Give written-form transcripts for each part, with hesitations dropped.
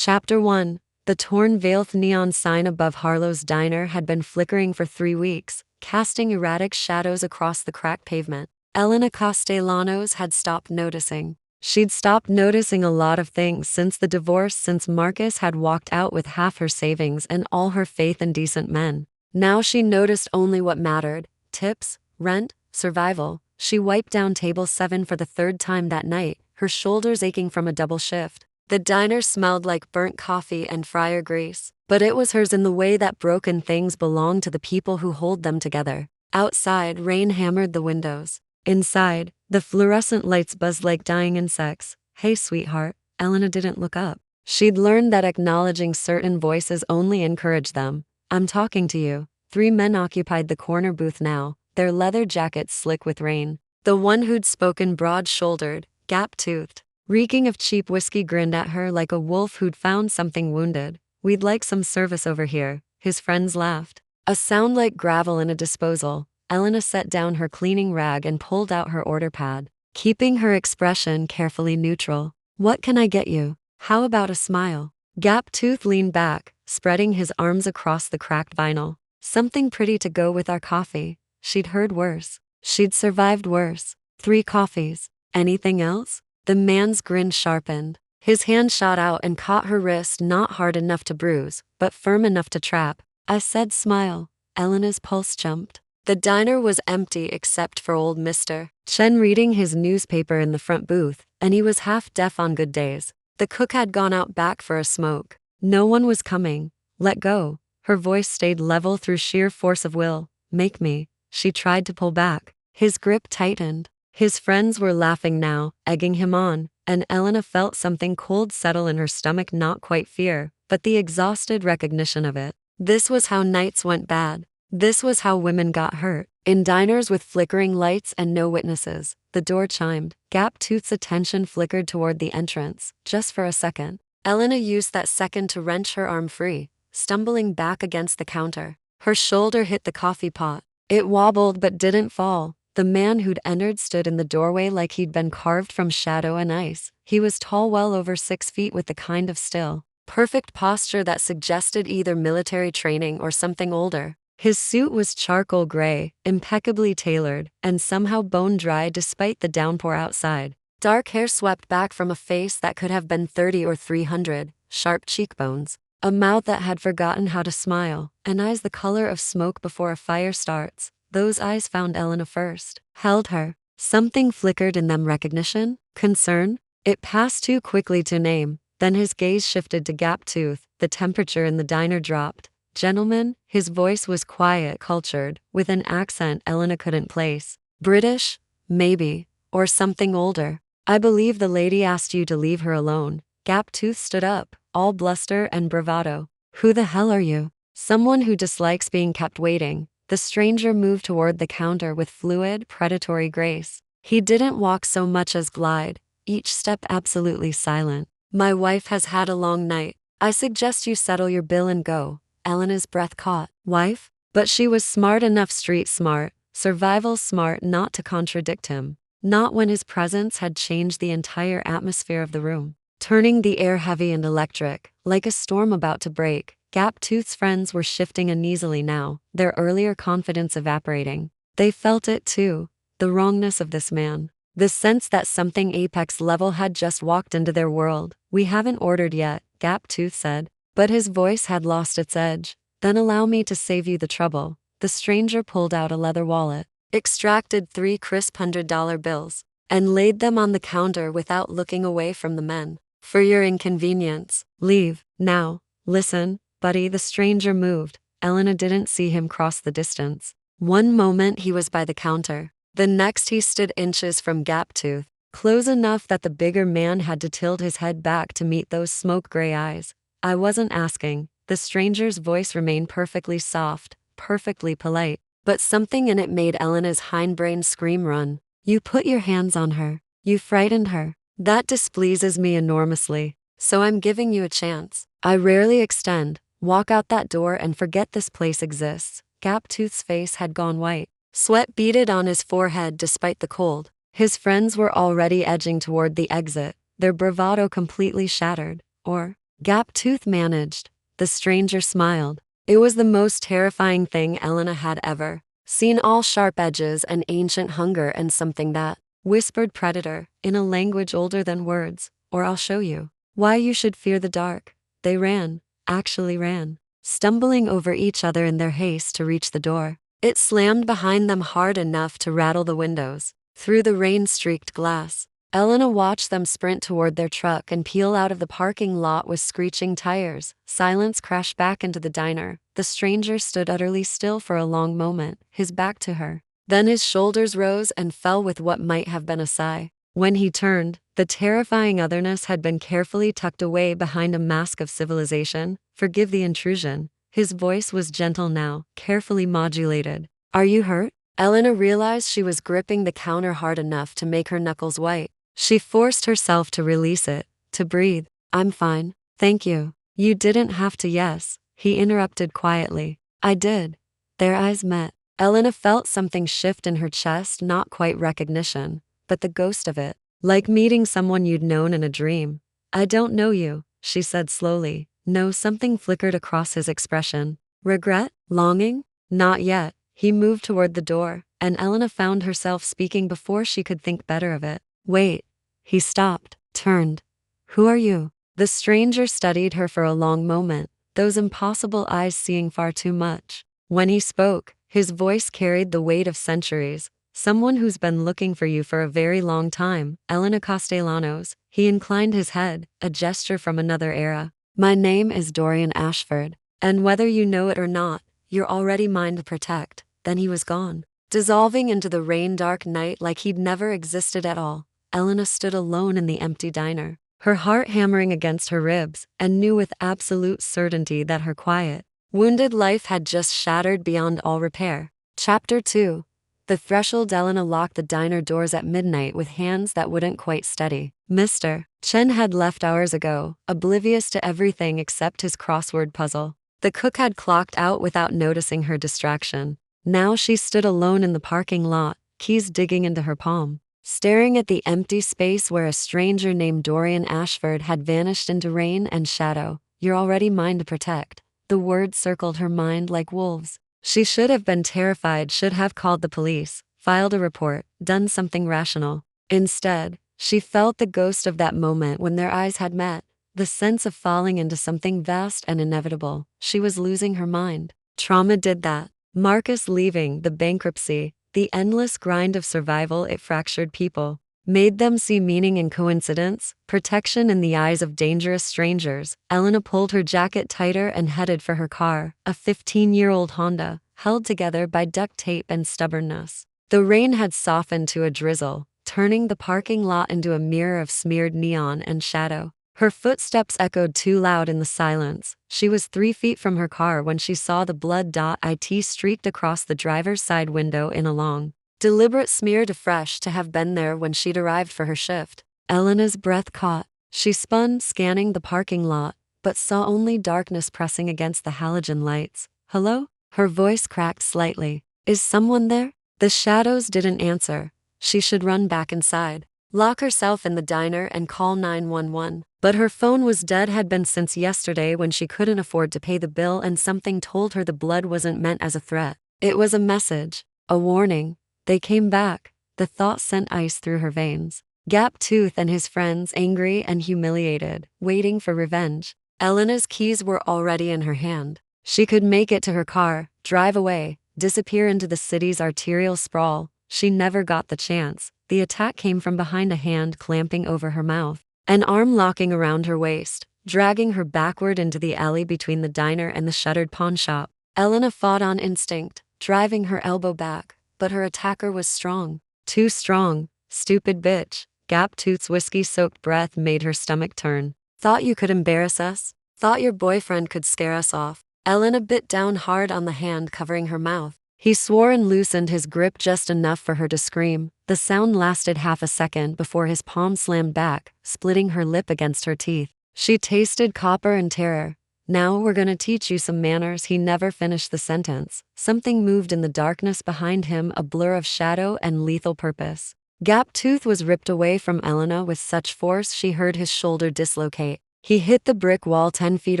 Chapter 1. The torn veiled neon sign above Harlow's diner had been flickering for 3 weeks, casting erratic shadows across the cracked pavement. Elena Castellanos had stopped noticing. She'd stopped noticing a lot of things since the divorce, since Marcus had walked out with half her savings and all her faith in decent men. Now she noticed only what mattered: tips, rent, survival. She wiped down table 7 for the 3rd time that night, her shoulders aching from a double shift. The diner smelled like burnt coffee and fryer grease, but it was hers in the way that broken things belong to the people who hold them together. Outside, rain hammered the windows. Inside, the fluorescent lights buzzed like dying insects. "Hey, sweetheart." Elena didn't look up. She'd learned that acknowledging certain voices only encouraged them. "I'm talking to you." 3 men occupied the corner booth now, their leather jackets slick with rain. The one who'd spoken broad-shouldered, gap-toothed, reeking of cheap whiskey, grinned at her like a wolf who'd found something wounded. "We'd like some service over here." His friends laughed. A sound like gravel in a disposal. Elena set down her cleaning rag and pulled out her order pad, keeping her expression carefully neutral. "What can I get you? How about a smile?" Gap-Tooth leaned back, spreading his arms across the cracked vinyl. "Something pretty to go with our coffee." She'd heard worse. She'd survived worse. 3 coffees. "Anything else?" The man's grin sharpened. His hand shot out and caught her wrist, not hard enough to bruise, but firm enough to trap. "I said smile." Elena's pulse jumped. The diner was empty except for old Mr. Chen reading his newspaper in the front booth, and he was half deaf on good days. The cook had gone out back for a smoke. No one was coming. "Let go." Her voice stayed level through sheer force of will. "Make me." She tried to pull back. His grip tightened. His friends were laughing now, egging him on, and Elena felt something cold settle in her stomach, not quite fear, but the exhausted recognition of it. This was how nights went bad. This was how women got hurt. In diners with flickering lights and no witnesses. The door chimed. Gap-Tooth's attention flickered toward the entrance, just for a second. Elena used that second to wrench her arm free, stumbling back against the counter. Her shoulder hit the coffee pot. It wobbled but didn't fall. The man who'd entered stood in the doorway like he'd been carved from shadow and ice. He was tall, well over 6 feet, with the kind of still, perfect posture that suggested either military training or something older. His suit was charcoal gray, impeccably tailored, and somehow bone-dry despite the downpour outside. Dark hair swept back from a face that could have been 30 or 300, sharp cheekbones, a mouth that had forgotten how to smile, and eyes the color of smoke before a fire starts. Those eyes found Elena first, held her. Something flickered in them: recognition? Concern? It passed too quickly to name. Then his gaze shifted to Gap-Tooth. The temperature in the diner dropped. "Gentlemen," his voice was quiet, cultured, with an accent Elena couldn't place. "British? Maybe. Or something older." "I believe the lady asked you to leave her alone." Gap-Tooth stood up, all bluster and bravado. "Who the hell are you?" "Someone who dislikes being kept waiting." The stranger moved toward the counter with fluid, predatory grace. He didn't walk so much as glide, each step absolutely silent. "My wife has had a long night. I suggest you settle your bill and go." Elena's breath caught. Wife? But she was smart enough, street smart, survival smart, not to contradict him. Not when his presence had changed the entire atmosphere of the room, turning the air heavy and electric, like a storm about to break. Gap-Tooth's friends were shifting uneasily now, their earlier confidence evaporating. They felt it too, the wrongness of this man. The sense that something apex level had just walked into their world. "We haven't ordered yet," Gap-Tooth said, but his voice had lost its edge. "Then allow me to save you the trouble." The stranger pulled out a leather wallet, extracted 3 crisp $100 bills, and laid them on the counter without looking away from the men. "For your inconvenience, leave, now." "Listen, buddy." The stranger moved. Elena didn't see him cross the distance. One moment he was by the counter. The next he stood inches from Gap-Tooth, close enough that the bigger man had to tilt his head back to meet those smoke-gray eyes. "I wasn't asking." The stranger's voice remained perfectly soft, perfectly polite, but something in it made Elena's hindbrain scream run. "You put your hands on her. You frightened her." "That displeases me enormously. So I'm giving you a chance. I rarely extend. Walk out that door and forget this place exists." Gap-Tooth's face had gone white. Sweat beaded on his forehead despite the cold. His friends were already edging toward the exit, their bravado completely shattered. Or Gaptooth managed. The stranger smiled. It was the most terrifying thing Elena had ever seen, all sharp edges and ancient hunger and something that whispered predator in a language older than words. Or I'll show you why you should fear the dark. They ran, actually ran, stumbling over each other in their haste to reach the door. It slammed behind them hard enough to rattle the windows. Through the rain-streaked glass, Elena watched them sprint toward their truck and peel out of the parking lot with screeching tires. Silence crashed back into the diner. The stranger stood utterly still for a long moment, his back to her. Then his shoulders rose and fell with what might have been a sigh. When he turned, the terrifying otherness had been carefully tucked away behind a mask of civilization. Forgive the intrusion. His voice was gentle now, carefully modulated. Are you hurt? Elena realized she was gripping the counter hard enough to make her knuckles white. She forced herself to release it, to breathe. I'm fine, thank you. You didn't have to. Yes, he interrupted quietly. I did. Their eyes met. Elena felt something shift in her chest, not quite recognition, but the ghost of it. Like meeting someone you'd known in a dream. I don't know you, she said slowly. No, something flickered across his expression. Regret? Longing? Not yet. He moved toward the door, and Elena found herself speaking before she could think better of it. Wait. He stopped, turned. Who are you? The stranger studied her for a long moment, those impossible eyes seeing far too much. When he spoke, his voice carried the weight of centuries. Someone who's been looking for you for a very long time, Elena Castellanos. He inclined his head, a gesture from another era. My name is Dorian Ashford, and whether you know it or not, you're already mine to protect. Then he was gone, dissolving into the rain-dark night like he'd never existed at all. Elena stood alone in the empty diner, her heart hammering against her ribs, and knew with absolute certainty that her quiet, wounded life had just shattered beyond all repair. Chapter 2. The threshold. Elena locked the diner doors at midnight with hands that wouldn't quite steady. Mr. Chen had left hours ago, oblivious to everything except his crossword puzzle. The cook had clocked out without noticing her distraction. Now she stood alone in the parking lot, keys digging into her palm, staring at the empty space where a stranger named Dorian Ashford had vanished into rain and shadow. You're already mine to protect. The words circled her mind like wolves. She should have been terrified, should have called the police, filed a report, done something rational. Instead, she felt the ghost of that moment when their eyes had met, the sense of falling into something vast and inevitable. She was losing her mind. Trauma did that. Marcus leaving, the bankruptcy, the endless grind of survival. It fractured people, made them see meaning in coincidence, protection in the eyes of dangerous strangers. Elena pulled her jacket tighter and headed for her car, a 15-year-old Honda, held together by duct tape and stubbornness. The rain had softened to a drizzle, turning the parking lot into a mirror of smeared neon and shadow. Her footsteps echoed too loud in the silence. She was 3 feet from her car when she saw the blood dot it streaked across the driver's side window in a long, deliberate smear, too fresh to have been there when she'd arrived for her shift. Elena's breath caught. She spun, scanning the parking lot, but saw only darkness pressing against the halogen lights. Hello? Her voice cracked slightly. Is someone there? The shadows didn't answer. She should run back inside, lock herself in the diner and call 911. But her phone was dead, had been since yesterday when she couldn't afford to pay the bill, and something told her the blood wasn't meant as a threat. It was a message, a warning. They came back. The thought sent ice through her veins. Gaptooth and his friends, angry and humiliated, waiting for revenge. Elena's keys were already in her hand. She could make it to her car, drive away, disappear into the city's arterial sprawl. She never got the chance. The attack came from behind, a hand clamping over her mouth, an arm locking around her waist, dragging her backward into the alley between the diner and the shuttered pawn shop. Elena fought on instinct, driving her elbow back, but her attacker was strong. Too strong. Stupid bitch. Gaptooth's whiskey-soaked breath made her stomach turn. Thought you could embarrass us? Thought your boyfriend could scare us off? Elena bit down hard on the hand covering her mouth. He swore and loosened his grip just enough for her to scream. The sound lasted half a second before his palm slammed back, splitting her lip against her teeth. She tasted copper and terror. Now we're gonna teach you some manners. He never finished the sentence. Something moved in the darkness behind him, a blur of shadow and lethal purpose. Gaptooth was ripped away from Elena with such force she heard his shoulder dislocate. He hit the brick wall 10 feet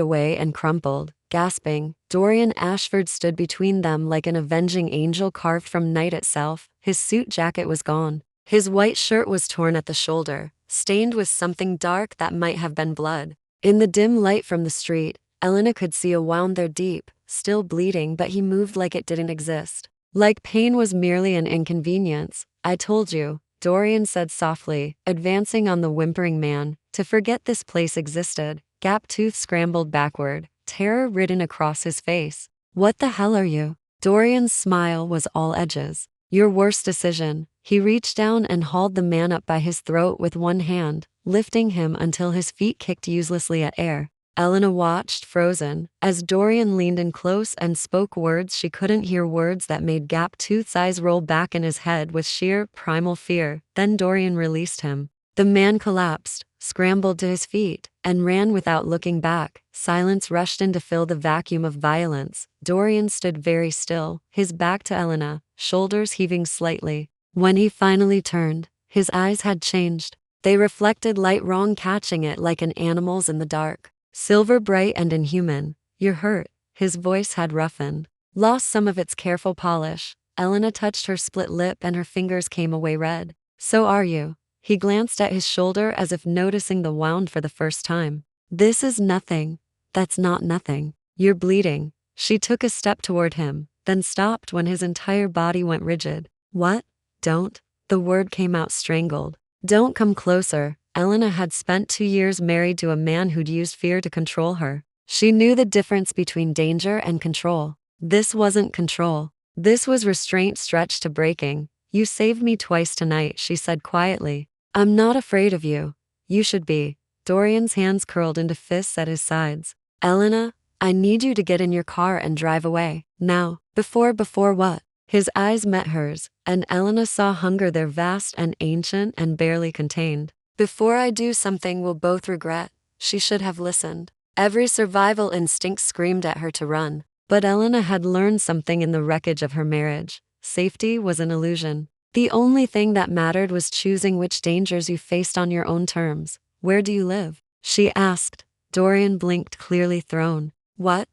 away and crumpled, gasping. Dorian Ashford stood between them like an avenging angel carved from night itself. His suit jacket was gone. His white shirt was torn at the shoulder, stained with something dark that might have been blood. In the dim light from the street, Elena could see a wound there deep, still bleeding, but he moved like it didn't exist. Like pain was merely an inconvenience. I told you, Dorian said softly, advancing on the whimpering man. To forget this place existed. Gaptooth scrambled backward, terror written across his face. What the hell are you? Dorian's smile was all edges. Your worst decision. He reached down and hauled the man up by his throat with one hand, lifting him until his feet kicked uselessly at air. Elena watched, frozen, as Dorian leaned in close and spoke words she couldn't hear, words that made Gaptooth's eyes roll back in his head with sheer, primal fear. Then Dorian released him. The man collapsed, scrambled to his feet, and ran without looking back. Silence rushed in to fill the vacuum of violence. Dorian stood very still, his back to Elena, shoulders heaving slightly. When he finally turned, his eyes had changed. They reflected light, wrong catching it like an animal's in the dark. Silver bright and inhuman. You're hurt. His voice had roughened, lost some of its careful polish. Elena touched her split lip and her fingers came away red. So are you. He glanced at his shoulder as if noticing the wound for the first time. This is nothing. That's not nothing. You're bleeding. She took a step toward him, then stopped when his entire body went rigid. What? Don't. The word came out strangled. Don't come closer. Elena had spent 2 years married to a man who'd used fear to control her. She knew the difference between danger and control. This wasn't control. This was restraint stretched to breaking. You saved me twice tonight, she said quietly. I'm not afraid of you. You should be. Dorian's hands curled into fists at his sides. Elena, I need you to get in your car and drive away. Now. Before what? His eyes met hers, and Elena saw hunger there, vast and ancient and barely contained. Before I do something we'll both regret. She should have listened. Every survival instinct screamed at her to run. But Elena had learned something in the wreckage of her marriage. Safety was an illusion. The only thing that mattered was choosing which dangers you faced on your own terms. Where do you live? She asked. Dorian blinked, clearly thrown. What?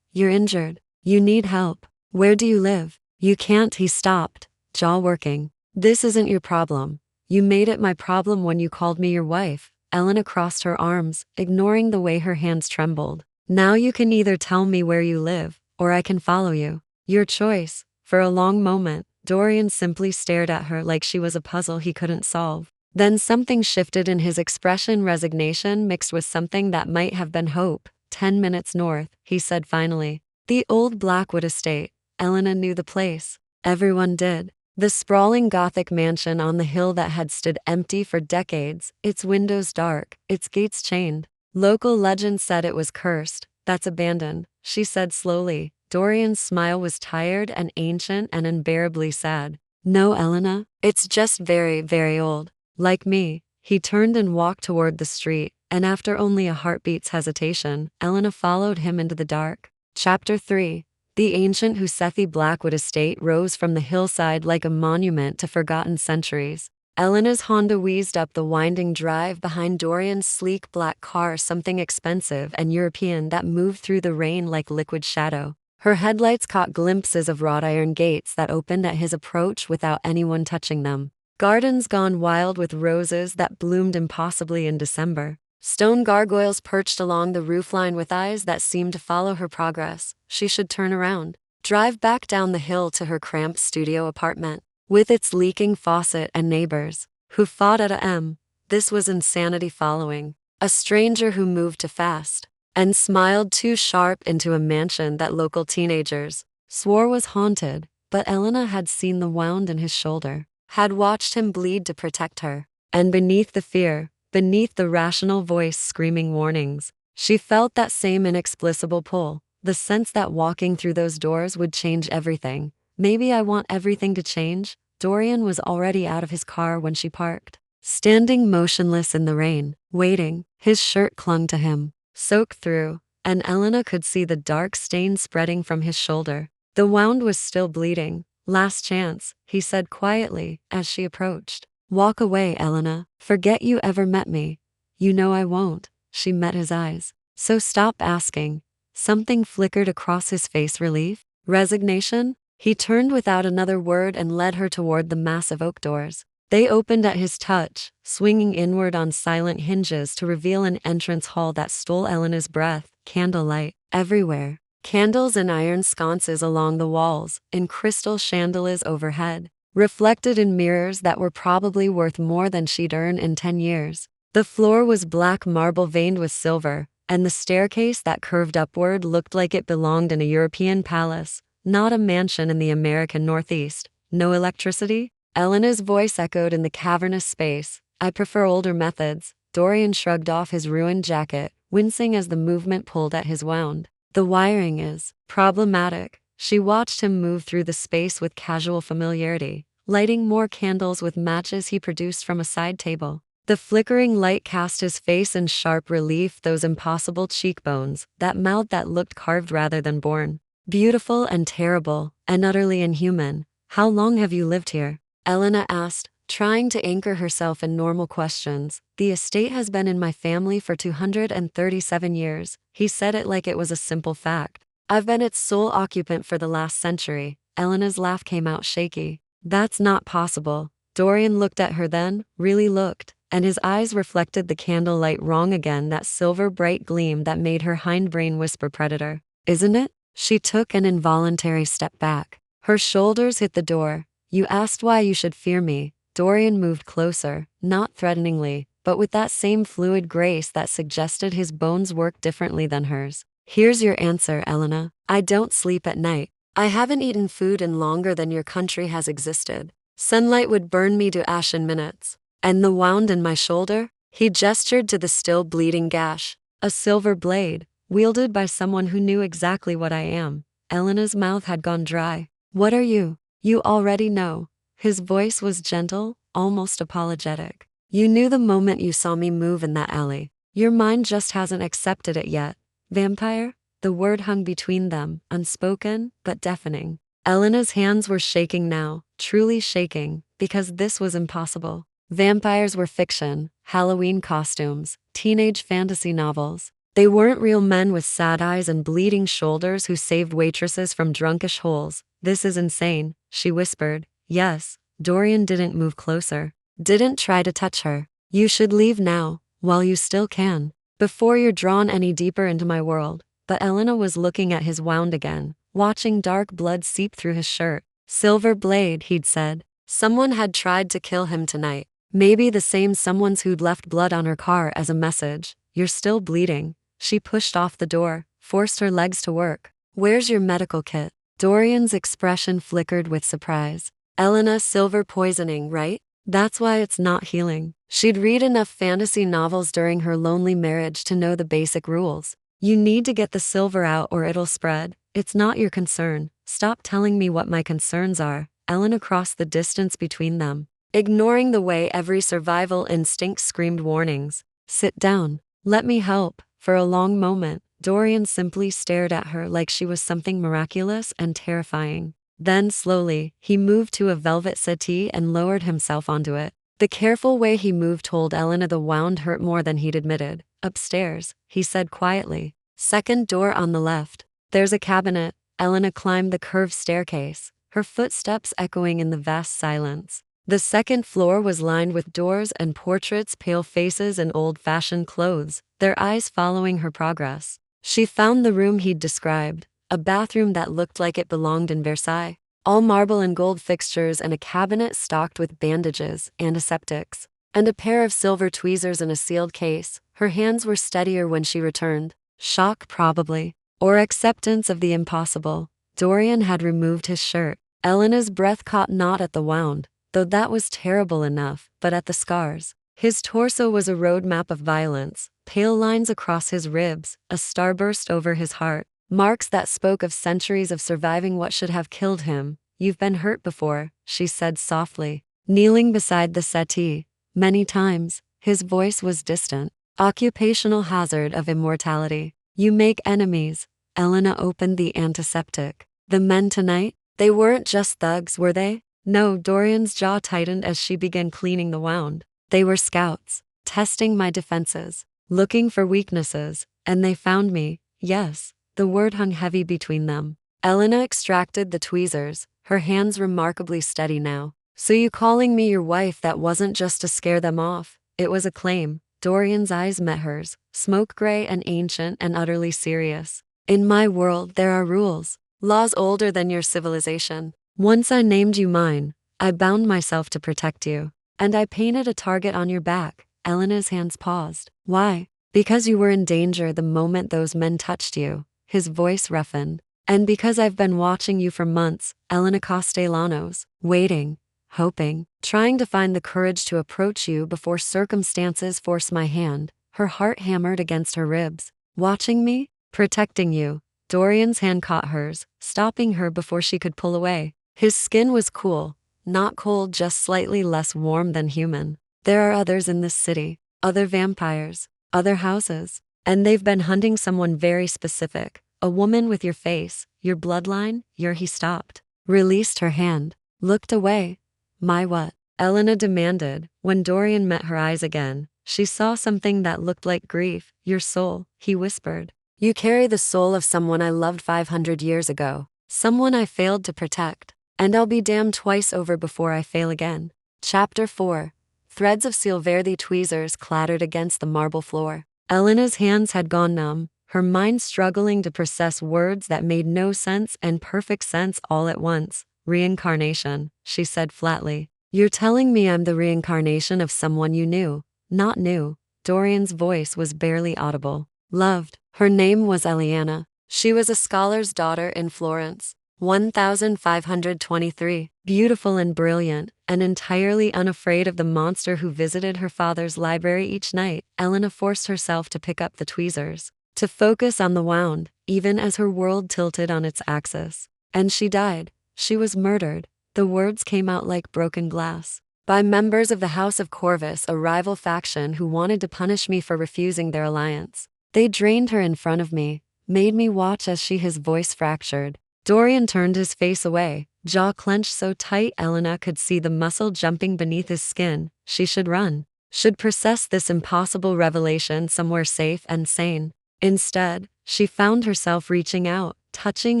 You're injured. You need help. Where do you live? You can't. He stopped, jaw working. This isn't your problem. You made it my problem when you called me your wife. Elena crossed her arms, ignoring the way her hands trembled. Now you can either tell me where you live, or I can follow you. Your choice. For a long moment, Dorian simply stared at her like she was a puzzle he couldn't solve. Then something shifted in his expression, resignation mixed with something that might have been hope. 10 minutes north, he said finally. The old Blackwood estate. Elena knew the place. Everyone did. The sprawling Gothic mansion on the hill that had stood empty for decades, its windows dark, its gates chained. Local legend said it was cursed. That's abandoned, she said slowly. Dorian's smile was tired and ancient and unbearably sad. No, Elena, it's just very, very old. Like me. He turned and walked toward the street, and after only a heartbeat's hesitation, Elena followed him into the dark. Chapter 3. The ancient Husethi Blackwood estate rose from the hillside like a monument to forgotten centuries. Elena's Honda wheezed up the winding drive behind Dorian's sleek black car, something expensive and European that moved through the rain like liquid shadow. Her headlights caught glimpses of wrought iron gates that opened at his approach without anyone touching them. Gardens gone wild with roses that bloomed impossibly in December. Stone gargoyles perched along the roofline with eyes that seemed to follow her progress. She should turn around, drive back down the hill to her cramped studio apartment, with its leaking faucet and neighbors who fought at a M. This was insanity following. A stranger who moved too fast and smiled too sharp into a mansion that local teenagers swore was haunted. But Elena had seen the wound in his shoulder, had watched him bleed to protect her. And beneath the fear, beneath the rational voice screaming warnings, she felt that same inexplicable pull, the sense that walking through those doors would change everything. Maybe I want everything to change. Dorian was already out of his car when she parked, standing motionless in the rain, waiting. His shirt clung to him, soaked through, and Elena could see the dark stain spreading from his shoulder. The wound was still bleeding. Last chance, he said quietly as she approached. Walk away, Elena. Forget you ever met me. You know I won't. She met his eyes. So stop asking. Something flickered across his face. Relief? Resignation? He turned without another word and led her toward the massive oak doors. They opened at his touch, swinging inward on silent hinges to reveal an entrance hall that stole Elena's breath. Candlelight everywhere. Candles in iron sconces along the walls, in crystal chandeliers overhead, reflected in mirrors that were probably worth more than she'd earn in 10 years. The floor was black marble veined with silver, and the staircase that curved upward looked like it belonged in a European palace, not a mansion in the American Northeast. No electricity? Elena's voice echoed in the cavernous space. I prefer older methods. Dorian shrugged off his ruined jacket, wincing as the movement pulled at his wound. The wiring is problematic. She watched him move through the space with casual familiarity, lighting more candles with matches he produced from a side table. The flickering light cast his face in sharp relief, those impossible cheekbones, that mouth that looked carved rather than born. Beautiful and terrible, and utterly inhuman. How long have you lived here? Elena asked, trying to anchor herself in normal questions. The estate has been in my family for 237 years. He said it like it was a simple fact. I've been its sole occupant for the last century. Elena's laugh came out shaky. That's not possible. Dorian looked at her then, really looked, and his eyes reflected the candlelight wrong again, that silver bright gleam that made her hindbrain whisper predator. Isn't it? She took an involuntary step back. Her shoulders hit the door. You asked why you should fear me. Dorian moved closer, not threateningly, but with that same fluid grace that suggested his bones worked differently than hers. Here's your answer, Elena. I don't sleep at night. I haven't eaten food in longer than your country has existed. Sunlight would burn me to ash in minutes. And the wound in my shoulder? He gestured to the still bleeding gash. A silver blade, wielded by someone who knew exactly what I am. Elena's mouth had gone dry. What are you? You already know. His voice was gentle, almost apologetic. You knew the moment you saw me move in that alley. Your mind just hasn't accepted it yet. Vampire? The word hung between them, unspoken, but deafening. Elena's hands were shaking now, truly shaking, because this was impossible. Vampires were fiction, Halloween costumes, teenage fantasy novels. They weren't real men with sad eyes and bleeding shoulders who saved waitresses from drunkish holes. This is insane, she whispered. Yes. Dorian didn't move closer. Didn't try to touch her. You should leave now, while you still can, before you're drawn any deeper into my world. But Elena was looking at his wound again, watching dark blood seep through his shirt. Silver blade, he'd said. Someone had tried to kill him tonight. Maybe the same someone's who'd left blood on her car as a message. You're still bleeding. She pushed off the door, forced her legs to work. Where's your medical kit? Dorian's expression flickered with surprise. Elena, silver poisoning, right? That's why it's not healing. She'd read enough fantasy novels during her lonely marriage to know the basic rules. You need to get the silver out or it'll spread. It's not your concern. Stop telling me what my concerns are. Elena crossed the distance between them, ignoring the way every survival instinct screamed warnings. Sit down. Let me help. For a long moment, Dorian simply stared at her like she was something miraculous and terrifying. Then slowly, he moved to a velvet settee and lowered himself onto it. The careful way he moved told Elena the wound hurt more than he'd admitted. Upstairs, he said quietly. Second door on the left. There's a cabinet. Elena climbed the curved staircase, her footsteps echoing in the vast silence. The second floor was lined with doors and portraits, pale faces and old-fashioned clothes, their eyes following her progress. She found the room he'd described, a bathroom that looked like it belonged in Versailles. All marble and gold fixtures and a cabinet stocked with bandages, antiseptics, and a pair of silver tweezers in a sealed case. Her hands were steadier when she returned. Shock probably, or acceptance of the impossible. Dorian had removed his shirt. Elena's breath caught not at the wound, though that was terrible enough, but at the scars. His torso was a roadmap of violence, pale lines across his ribs, a starburst over his heart, marks that spoke of centuries of surviving what should have killed him. You've been hurt before, she said softly, kneeling beside the settee. Many times. His voice was distant. Occupational hazard of immortality. You make enemies. Elena opened the antiseptic. The men tonight? They weren't just thugs, were they? No, Dorian's jaw tightened as she began cleaning the wound. They were scouts, testing my defenses. looking for weaknesses, and they found me, yes." The word hung heavy between them. Elena extracted the tweezers, her hands remarkably steady now. "So you calling me your wife, that wasn't just to scare them off, it was a claim." Dorian's eyes met hers, smoke gray and ancient and utterly serious. "In my world there are rules, laws older than your civilization. Once I named you mine, I bound myself to protect you. And I painted a target on your back." Elena's hands paused. "Why?" "Because you were in danger the moment those men touched you." His voice roughened. "And because I've been watching you for months, Elena Castellanos, waiting, hoping, trying to find the courage to approach you before circumstances force my hand." Her heart hammered against her ribs. "Watching me? Protecting you." Dorian's hand caught hers, stopping her before she could pull away. His skin was cool, not cold, just slightly less warm than human. "There are others in this city, other vampires, other houses, and they've been hunting someone very specific. A woman with your face, your bloodline, your—" He stopped, released her hand, looked away. "My what?" Elena demanded. When Dorian met her eyes again, she saw something that looked like grief. "Your soul," he whispered. "You carry the soul of someone I loved 500 years ago, someone I failed to protect, and I'll be damned twice over before I fail again." Chapter 4. Threads of silvery tweezers clattered against the marble floor. Elena's hands had gone numb, her mind struggling to process words that made no sense and perfect sense all at once. "Reincarnation," she said flatly. "You're telling me I'm the reincarnation of someone you knew, not knew." Dorian's voice was barely audible. "Loved." Her name was Elena. She was a scholar's daughter in Florence. 1523. Beautiful and brilliant, and entirely unafraid of the monster who visited her father's library each night. Elena forced herself to pick up the tweezers, to focus on the wound, even as her world tilted on its axis. "And she died. She was murdered." The words came out like broken glass. "By members of the House of Corvus, a rival faction who wanted to punish me for refusing their alliance. They drained her in front of me, made me watch as she—" His voice fractured. Dorian turned his face away, jaw clenched so tight Elena could see the muscle jumping beneath his skin. She should run, should process this impossible revelation somewhere safe and sane. Instead, she found herself reaching out, touching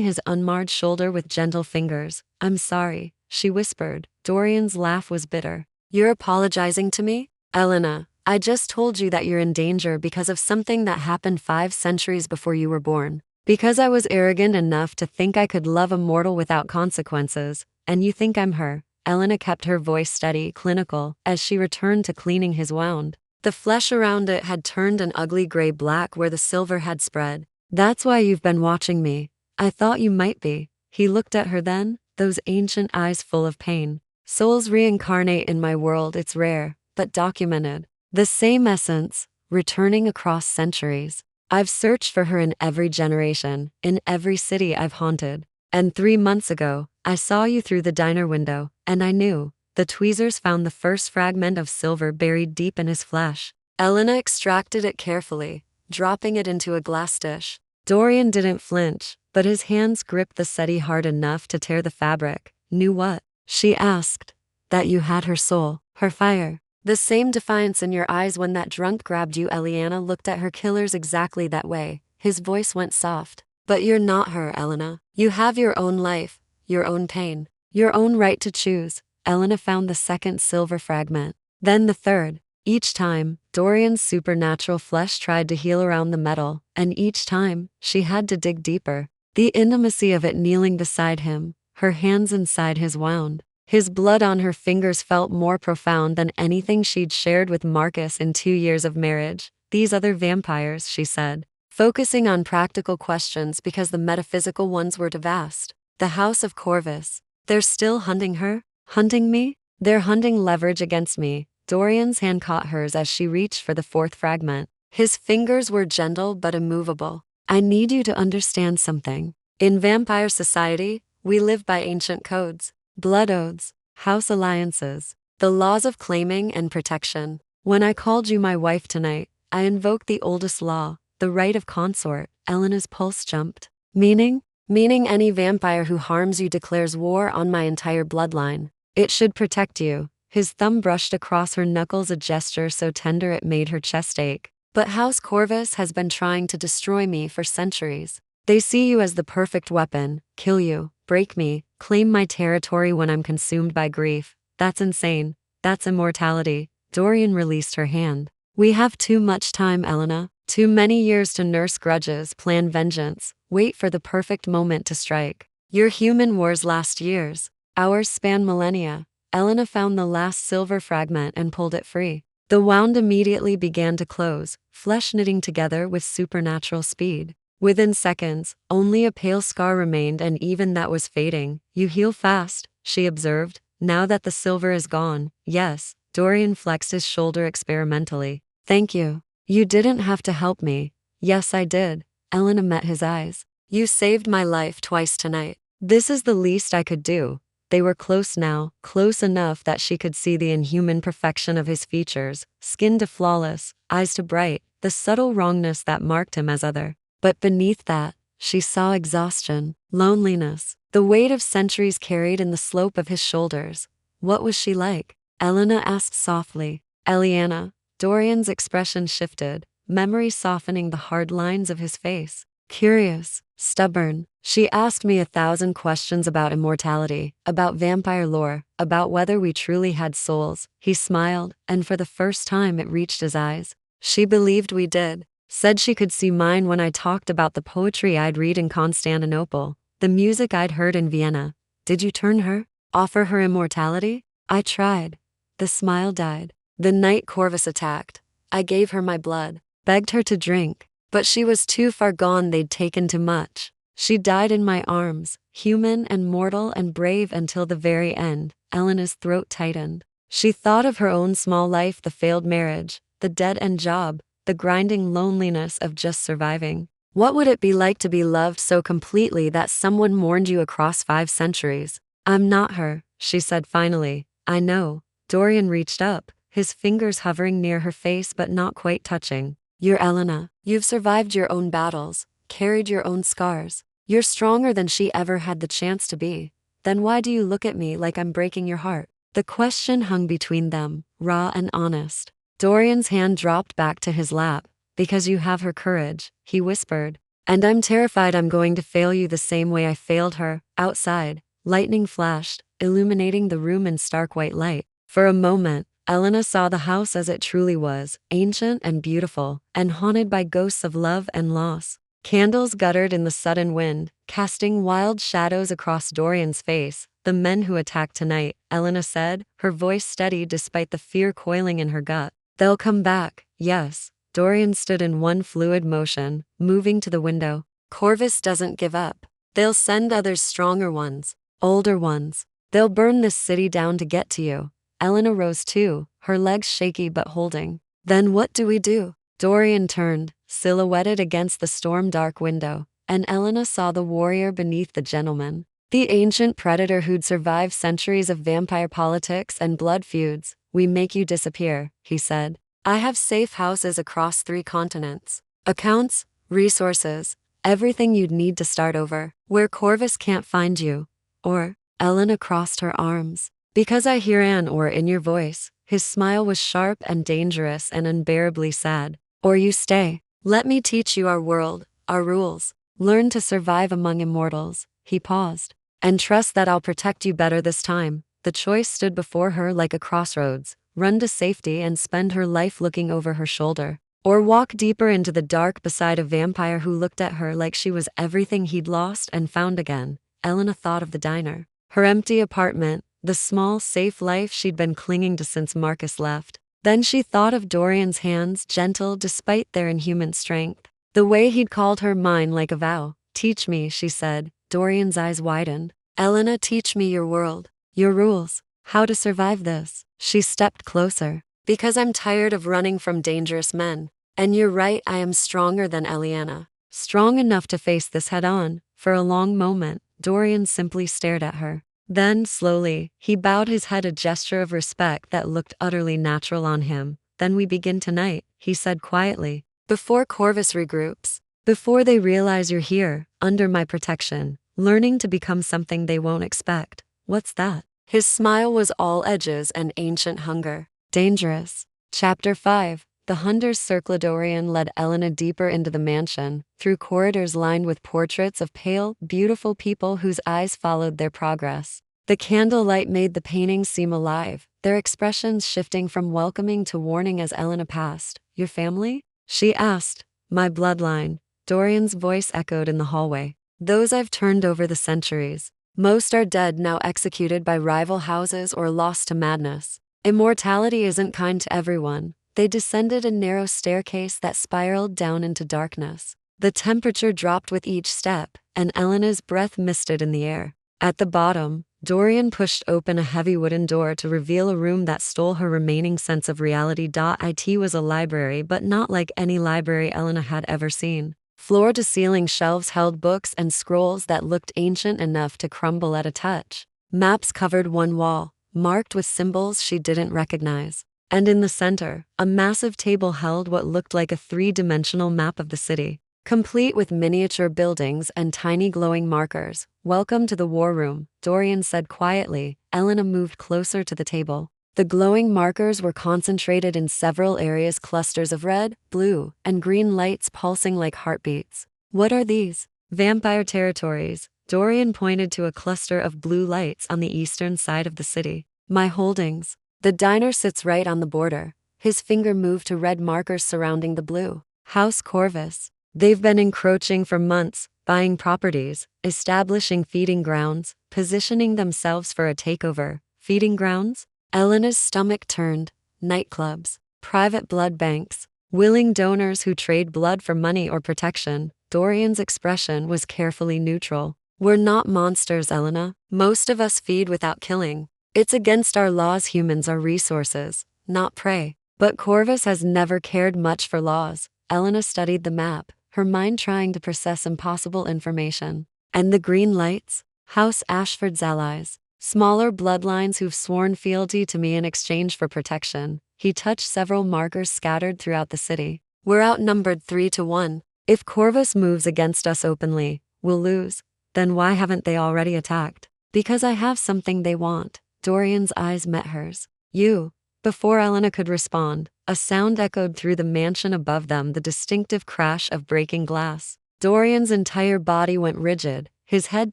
his unmarred shoulder with gentle fingers. "I'm sorry," she whispered. Dorian's laugh was bitter. "You're apologizing to me? Elena, I just told you that you're in danger because of something that happened 5 centuries before you were born. Because I was arrogant enough to think I could love a mortal without consequences, and you think I'm her." Elena kept her voice steady, clinical, as she returned to cleaning his wound. The flesh around it had turned an ugly gray-black where the silver had spread. "That's why you've been watching me. I thought you might be." He looked at her then, those ancient eyes full of pain. "Souls reincarnate in my world, it's rare, but documented. The same essence, returning across centuries. I've searched for her in every generation, in every city I've haunted. And 3 months ago, I saw you through the diner window, and I knew." The tweezers found the first fragment of silver buried deep in his flesh. Elena extracted it carefully, dropping it into a glass dish. Dorian didn't flinch, but his hands gripped the settee hard enough to tear the fabric. "Knew what?" she asked. "That you had her soul, her fire. The same defiance in your eyes when that drunk grabbed you." Elena looked at her killers exactly that way. His voice went soft. "But you're not her, Elena. You have your own life, your own pain, your own right to choose." Elena found the second silver fragment, then the third. Each time, Dorian's supernatural flesh tried to heal around the metal, and each time, she had to dig deeper. The intimacy of it kneeling beside him, her hands inside his wound. His blood on her fingers felt more profound than anything she'd shared with Marcus in 2 years of marriage. "These other vampires," she said, focusing on practical questions because the metaphysical ones were too vast. "The House of Corvus. They're still hunting her? Hunting me? They're hunting leverage against me." Dorian's hand caught hers as she reached for the 4th fragment. His fingers were gentle but immovable. "I need you to understand something. In vampire society, we live by ancient codes. Blood oaths, house alliances, the laws of claiming and protection. When I called you my wife tonight, I invoked the oldest law, the right of consort." Elena's pulse jumped. "Meaning?" "Meaning any vampire who harms you declares war on my entire bloodline. It should protect you." His thumb brushed across her knuckles, a gesture so tender it made her chest ache. But House Corvus has been trying to destroy me for centuries. They see you as the perfect weapon, kill you, break me, claim my territory when I'm consumed by grief. That's insane. That's immortality. Dorian released her hand. We have too much time, Elena. Too many years to nurse grudges, plan vengeance, wait for the perfect moment to strike. Your human wars last years. Ours span millennia. Elena found the last silver fragment and pulled it free. The wound immediately began to close, flesh knitting together with supernatural speed. Within seconds, only a pale scar remained, and even that was fading. You heal fast, she observed. Now that the silver is gone, yes. Dorian flexed his shoulder experimentally. Thank you. You didn't have to help me. Yes, I did. Elena met his eyes. You saved my life twice tonight. This is the least I could do. They were close now, close enough that she could see the inhuman perfection of his features, skin to flawless, eyes to bright, the subtle wrongness that marked him as other. But beneath that, she saw exhaustion, loneliness, the weight of centuries carried in the slope of his shoulders. What was she like? Elena asked softly. Elena. Dorian's expression shifted, memory softening the hard lines of his face. Curious, stubborn, she asked me 1,000 questions about immortality, about vampire lore, about whether we truly had souls. He smiled, and for the first time it reached his eyes. She believed we did. Said she could see mine when I talked about the poetry I'd read in Constantinople, the music I'd heard in Vienna. Did you turn her? Offer her immortality? I tried. The smile died. The night Corvus attacked, I gave her my blood, begged her to drink, but she was too far gone. They'd taken too much. She died in my arms, human and mortal and brave until the very end. Elena's throat tightened. She thought of her own small life, the failed marriage, the dead-end job, the grinding loneliness of just surviving. What would it be like to be loved so completely that someone mourned you across 5 centuries? I'm not her, she said finally. I know. Dorian reached up, his fingers hovering near her face but not quite touching. You're Elena. You've survived your own battles, carried your own scars. You're stronger than she ever had the chance to be. Then why do you look at me like I'm breaking your heart? The question hung between them, raw and honest. Dorian's hand dropped back to his lap. Because you have her courage, he whispered. And I'm terrified I'm going to fail you the same way I failed her. Outside, lightning flashed, illuminating the room in stark white light. For a moment, Elena saw the house as it truly was, ancient and beautiful, and haunted by ghosts of love and loss. Candles guttered in the sudden wind, casting wild shadows across Dorian's face. The men who attacked tonight, Elena said, her voice steady despite the fear coiling in her gut. They'll come back, yes. Dorian stood in one fluid motion, moving to the window. Corvus doesn't give up. They'll send others, stronger ones, older ones. They'll burn this city down to get to you. Elena rose too, her legs shaky but holding. Then what do we do? Dorian turned, silhouetted against the storm-dark window, and Elena saw the warrior beneath the gentleman. The ancient predator who'd survived centuries of vampire politics and blood feuds. We make you disappear, he said. I have safe houses across 3 continents. Accounts, resources, everything you'd need to start over, where Corvus can't find you. Or, Elena crossed her arms. Because I hear an or in your voice. His smile was sharp and dangerous and unbearably sad. Or you stay. Let me teach you our world, our rules. Learn to survive among immortals. He paused. And trust that I'll protect you better this time. The choice stood before her like a crossroads. Run to safety and spend her life looking over her shoulder. Or walk deeper into the dark beside a vampire who looked at her like she was everything he'd lost and found again. Elena thought of the diner. Her empty apartment. The small, safe life she'd been clinging to since Marcus left. Then she thought of Dorian's hands, gentle despite their inhuman strength. The way he'd called her mine like a vow. Teach me, she said. Dorian's eyes widened. Elena, teach me your world, your rules, how to survive this. She stepped closer. Because I'm tired of running from dangerous men. And you're right, I am stronger than Elena. Strong enough to face this head on. For a long moment, Dorian simply stared at her. Then, slowly, he bowed his head, a gesture of respect that looked utterly natural on him. Then we begin tonight, he said quietly. Before Corvus regroups. Before they realize you're here, under my protection, learning to become something they won't expect. What's that? His smile was all edges and ancient hunger. Dangerous. Chapter 5. The hunter's circladorian led Elena deeper into the mansion, through corridors lined with portraits of pale, beautiful people whose eyes followed their progress. The candlelight made the paintings seem alive, their expressions shifting from welcoming to warning as Elena passed. "Your family?" she asked. "My bloodline," Dorian's voice echoed in the hallway. "Those I've turned over the centuries. Most are dead now, executed by rival houses or lost to madness. Immortality isn't kind to everyone." They descended a narrow staircase that spiraled down into darkness. The temperature dropped with each step, and Elena's breath misted in the air. At the bottom, Dorian pushed open a heavy wooden door to reveal a room that stole her remaining sense of reality. It was a library, but not like any library Elena had ever seen. Floor-to-ceiling shelves held books and scrolls that looked ancient enough to crumble at a touch. Maps covered one wall, marked with symbols she didn't recognize. And in the center, a massive table held what looked like a three-dimensional map of the city, complete with miniature buildings and tiny glowing markers. "Welcome to the war room," Dorian said quietly. Elena moved closer to the table. The glowing markers were concentrated in several areas, clusters of red, blue, and green lights pulsing like heartbeats. "What are these?" "Vampire territories." Dorian pointed to a cluster of blue lights on the eastern side of the city. "My holdings. The diner sits right on the border." His finger moved to red markers surrounding the blue. "House Corvus. They've been encroaching for months, buying properties, establishing feeding grounds, positioning themselves for a takeover." Feeding grounds? Elena's stomach turned. Nightclubs, private blood banks, willing donors who trade blood for money or protection. Dorian's expression was carefully neutral. "We're not monsters, Elena. Most of us feed without killing. It's against our laws. Humans are resources, not prey." But Corvus has never cared much for laws. Elena studied the map, her mind trying to process impossible information. "And the green lights?" "House Ashford's allies. Smaller bloodlines who've sworn fealty to me in exchange for protection." He touched several markers scattered throughout the city. "We're outnumbered 3-1. If Corvus moves against us openly, we'll lose." "Then why haven't they already attacked?" "Because I have something they want." Dorian's eyes met hers. "You." Before Elena could respond, a sound echoed through the mansion above them, the distinctive crash of breaking glass. Dorian's entire body went rigid, his head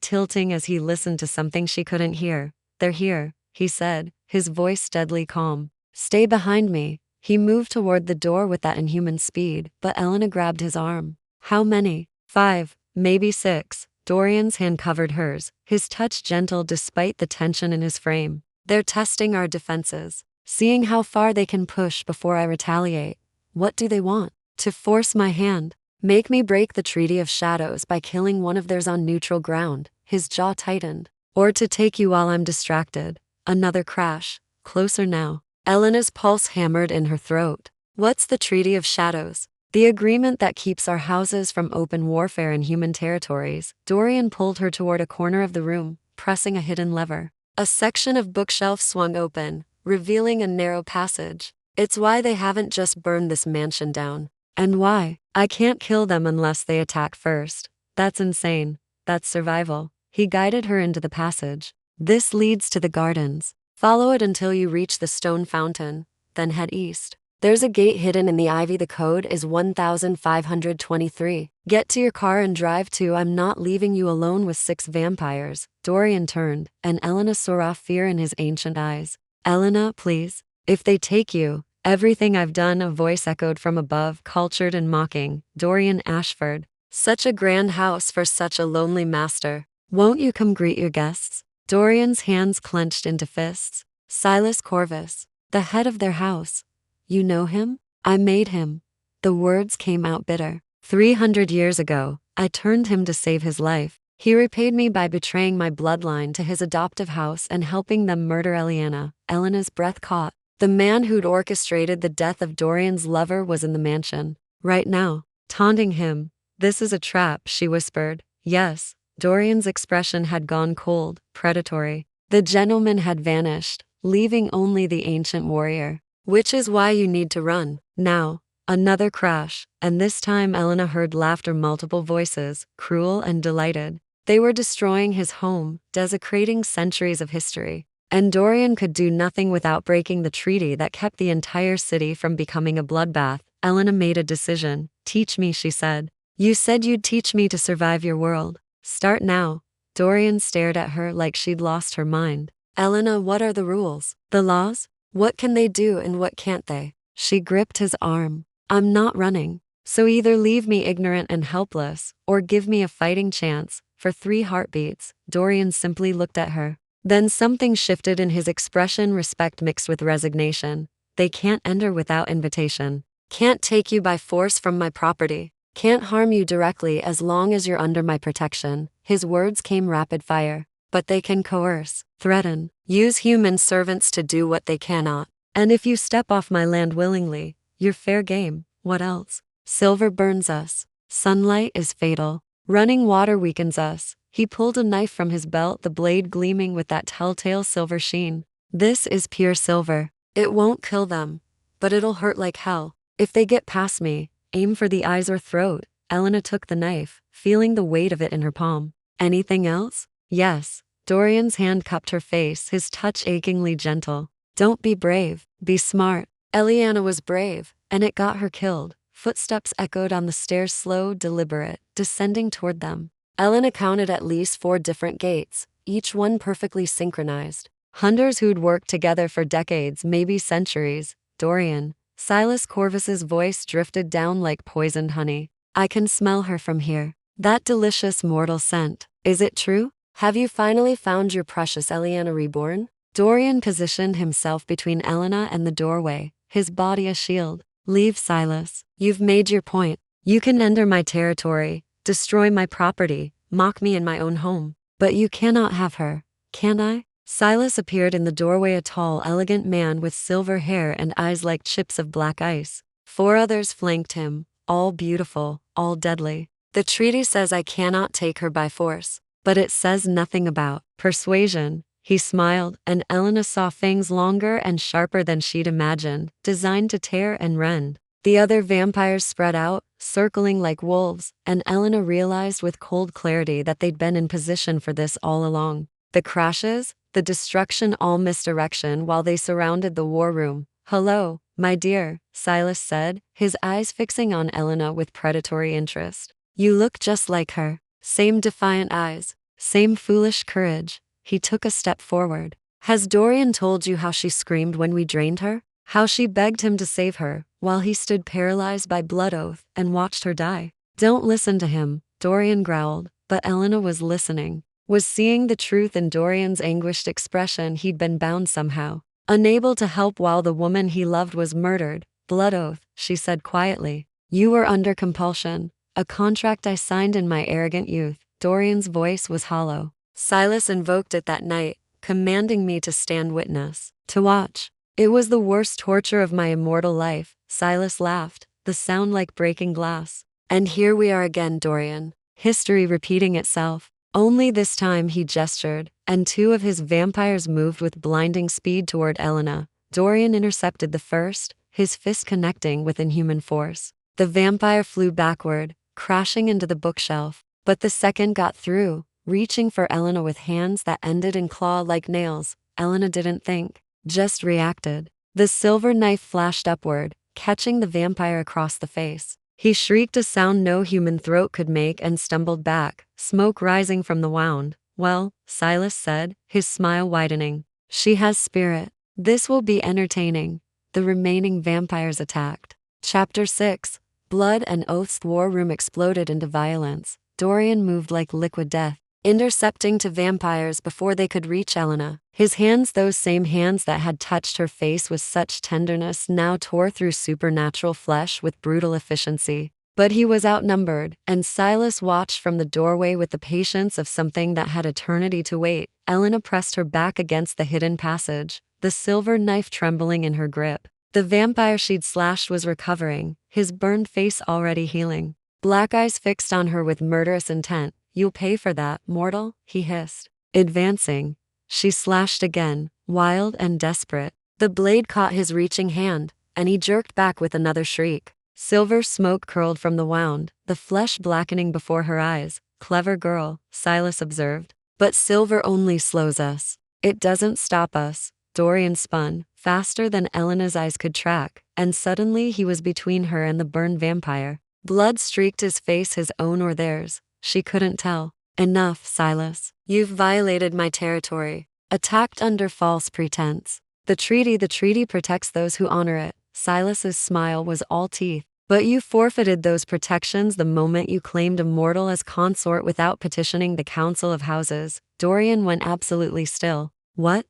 tilting as he listened to something she couldn't hear. "They're here," he said, his voice deadly calm. "Stay behind me." He moved toward the door with that inhuman speed, but Elena grabbed his arm. "How many?" "5, maybe 6. Dorian's hand covered hers, his touch gentle despite the tension in his frame. "They're testing our defenses, seeing how far they can push before I retaliate." "What do they want?" "To force my hand. Make me break the Treaty of Shadows by killing one of theirs on neutral ground." His jaw tightened. "Or to take you while I'm distracted." Another crash. Closer now. Elena's pulse hammered in her throat. "What's the Treaty of Shadows?" "The agreement that keeps our houses from open warfare in human territories." Dorian pulled her toward a corner of the room, pressing a hidden lever. A section of bookshelf swung open, revealing a narrow passage. "It's why they haven't just burned this mansion down." "And why?" "I can't kill them unless they attack first." "That's insane. That's survival." He guided her into the passage. "This leads to the gardens. Follow it until you reach the stone fountain, then head east. There's a gate hidden in the ivy. The code is 1523. Get to your car and drive to. I'm not leaving you alone with 6 vampires." Dorian turned, and Elena saw fear in his ancient eyes. "Elena, please. If they take you, everything I've done." A voice echoed from above, cultured and mocking. "Dorian Ashford. Such a grand house for such a lonely master. Won't you come greet your guests?" Dorian's hands clenched into fists. "Silas Corvus, the head of their house. You know him?" "I made him." The words came out bitter. 300 years ago, I turned him to save his life. He repaid me by betraying my bloodline to his adoptive house and helping them murder Elena." Elena's breath caught. The man who'd orchestrated the death of Dorian's lover was in the mansion. Right now, taunting him. "This is a trap," she whispered. "Yes." Dorian's expression had gone cold, predatory. The gentleman had vanished, leaving only the ancient warrior. "Which is why you need to run, now." Another crash, and this time Elena heard laughter, multiple voices, cruel and delighted. They were destroying his home, desecrating centuries of history. And Dorian could do nothing without breaking the treaty that kept the entire city from becoming a bloodbath. Elena made a decision. Teach me, she said. You said you'd teach me to survive your world. Start now. Dorian stared at her like she'd lost her mind. Elena, what are the rules? The laws? What can they do and what can't they? She gripped his arm. I'm not running. So either leave me ignorant and helpless, or give me a fighting chance. For 3 heartbeats, Dorian simply looked at her. Then something shifted in his expression, respect mixed with resignation. They can't enter without invitation. Can't take you by force from my property. Can't harm you directly as long as you're under my protection. His words came rapid fire. But they can coerce, threaten, use human servants to do what they cannot. And if you step off my land willingly, you're fair game. What else? Silver burns us. Sunlight is fatal. Running water weakens us. He pulled a knife from his belt, the blade gleaming with that telltale silver sheen. This is pure silver. It won't kill them, but it'll hurt like hell. If they get past me, aim for the eyes or throat. Elena took the knife, feeling the weight of it in her palm. Anything else? Yes. Dorian's hand cupped her face, his touch achingly gentle. Don't be brave, be smart. Elena was brave, and it got her killed. Footsteps echoed on the stairs, slow, deliberate, descending toward them. Elena counted at least 4 different gates, each one perfectly synchronized. Hunters who'd worked together for decades, maybe centuries. Dorian. House Corvus's voice drifted down like poisoned honey. I can smell her from here. That delicious mortal scent. Is it true? Have you finally found your precious Elena reborn? Dorian positioned himself between Elena and the doorway, his body a shield. Leave, Silas. You've made your point. You can enter my territory, destroy my property, mock me in my own home. But you cannot have her, can I? Silas appeared in the doorway, a tall, elegant man with silver hair and eyes like chips of black ice. 4 others flanked him, all beautiful, all deadly. The treaty says I cannot take her by force, but it says nothing about persuasion. He smiled, and Elena saw fangs longer and sharper than she'd imagined, designed to tear and rend. The other vampires spread out, circling like wolves, and Elena realized with cold clarity that they'd been in position for this all along. The crashes, the destruction, all misdirection while they surrounded the war room. Hello, my dear, Silas said, his eyes fixing on Elena with predatory interest. You look just like her. Same defiant eyes, same foolish courage. He took a step forward. Has Dorian told you how she screamed when we drained her? How she begged him to save her, while he stood paralyzed by blood oath and watched her die? Don't listen to him, Dorian growled, but Elena was listening, was seeing the truth in Dorian's anguished expression. He'd been bound somehow, unable to help while the woman he loved was murdered. Blood oath, she said quietly. You were under compulsion, a contract I signed in my arrogant youth. Dorian's voice was hollow. Silas invoked it that night, commanding me to stand witness, to watch. It was the worst torture of my immortal life. Silas laughed, the sound like breaking glass. And here we are again, Dorian. History repeating itself. Only this time he gestured, and 2 of his vampires moved with blinding speed toward Elena. Dorian intercepted the first, his fist connecting with inhuman force. The vampire flew backward, crashing into the bookshelf. But the second got through, reaching for Elena with hands that ended in claw-like nails. Elena didn't think, just reacted. The silver knife flashed upward, catching the vampire across the face. He shrieked a sound no human throat could make and stumbled back, smoke rising from the wound. Well, Silas said, his smile widening. She has spirit. This will be entertaining. The remaining vampires attacked. Chapter 6. Blood and oaths. The war room exploded into violence. Dorian moved like liquid death, intercepting 2 vampires before they could reach Elena. His hands, those same hands that had touched her face with such tenderness, now tore through supernatural flesh with brutal efficiency. But he was outnumbered, and Silas watched from the doorway with the patience of something that had eternity to wait. Elena pressed her back against the hidden passage, the silver knife trembling in her grip. The vampire she'd slashed was recovering, his burned face already healing. Black eyes fixed on her with murderous intent. You'll pay for that, mortal, he hissed. Advancing, she slashed again, wild and desperate. The blade caught his reaching hand, and he jerked back with another shriek. Silver smoke curled from the wound, the flesh blackening before her eyes. Clever girl, Silas observed. But silver only slows us. It doesn't stop us. Dorian spun, faster than Elena's eyes could track, and suddenly he was between her and the burned vampire. Blood streaked his face, his own or theirs. She couldn't tell. Enough, Silas. You've violated my territory. Attacked under false pretense. The treaty protects those who honor it. Silas's smile was all teeth. But you forfeited those protections the moment you claimed Immortal as consort without petitioning the Council of Houses. Dorian went absolutely still. What?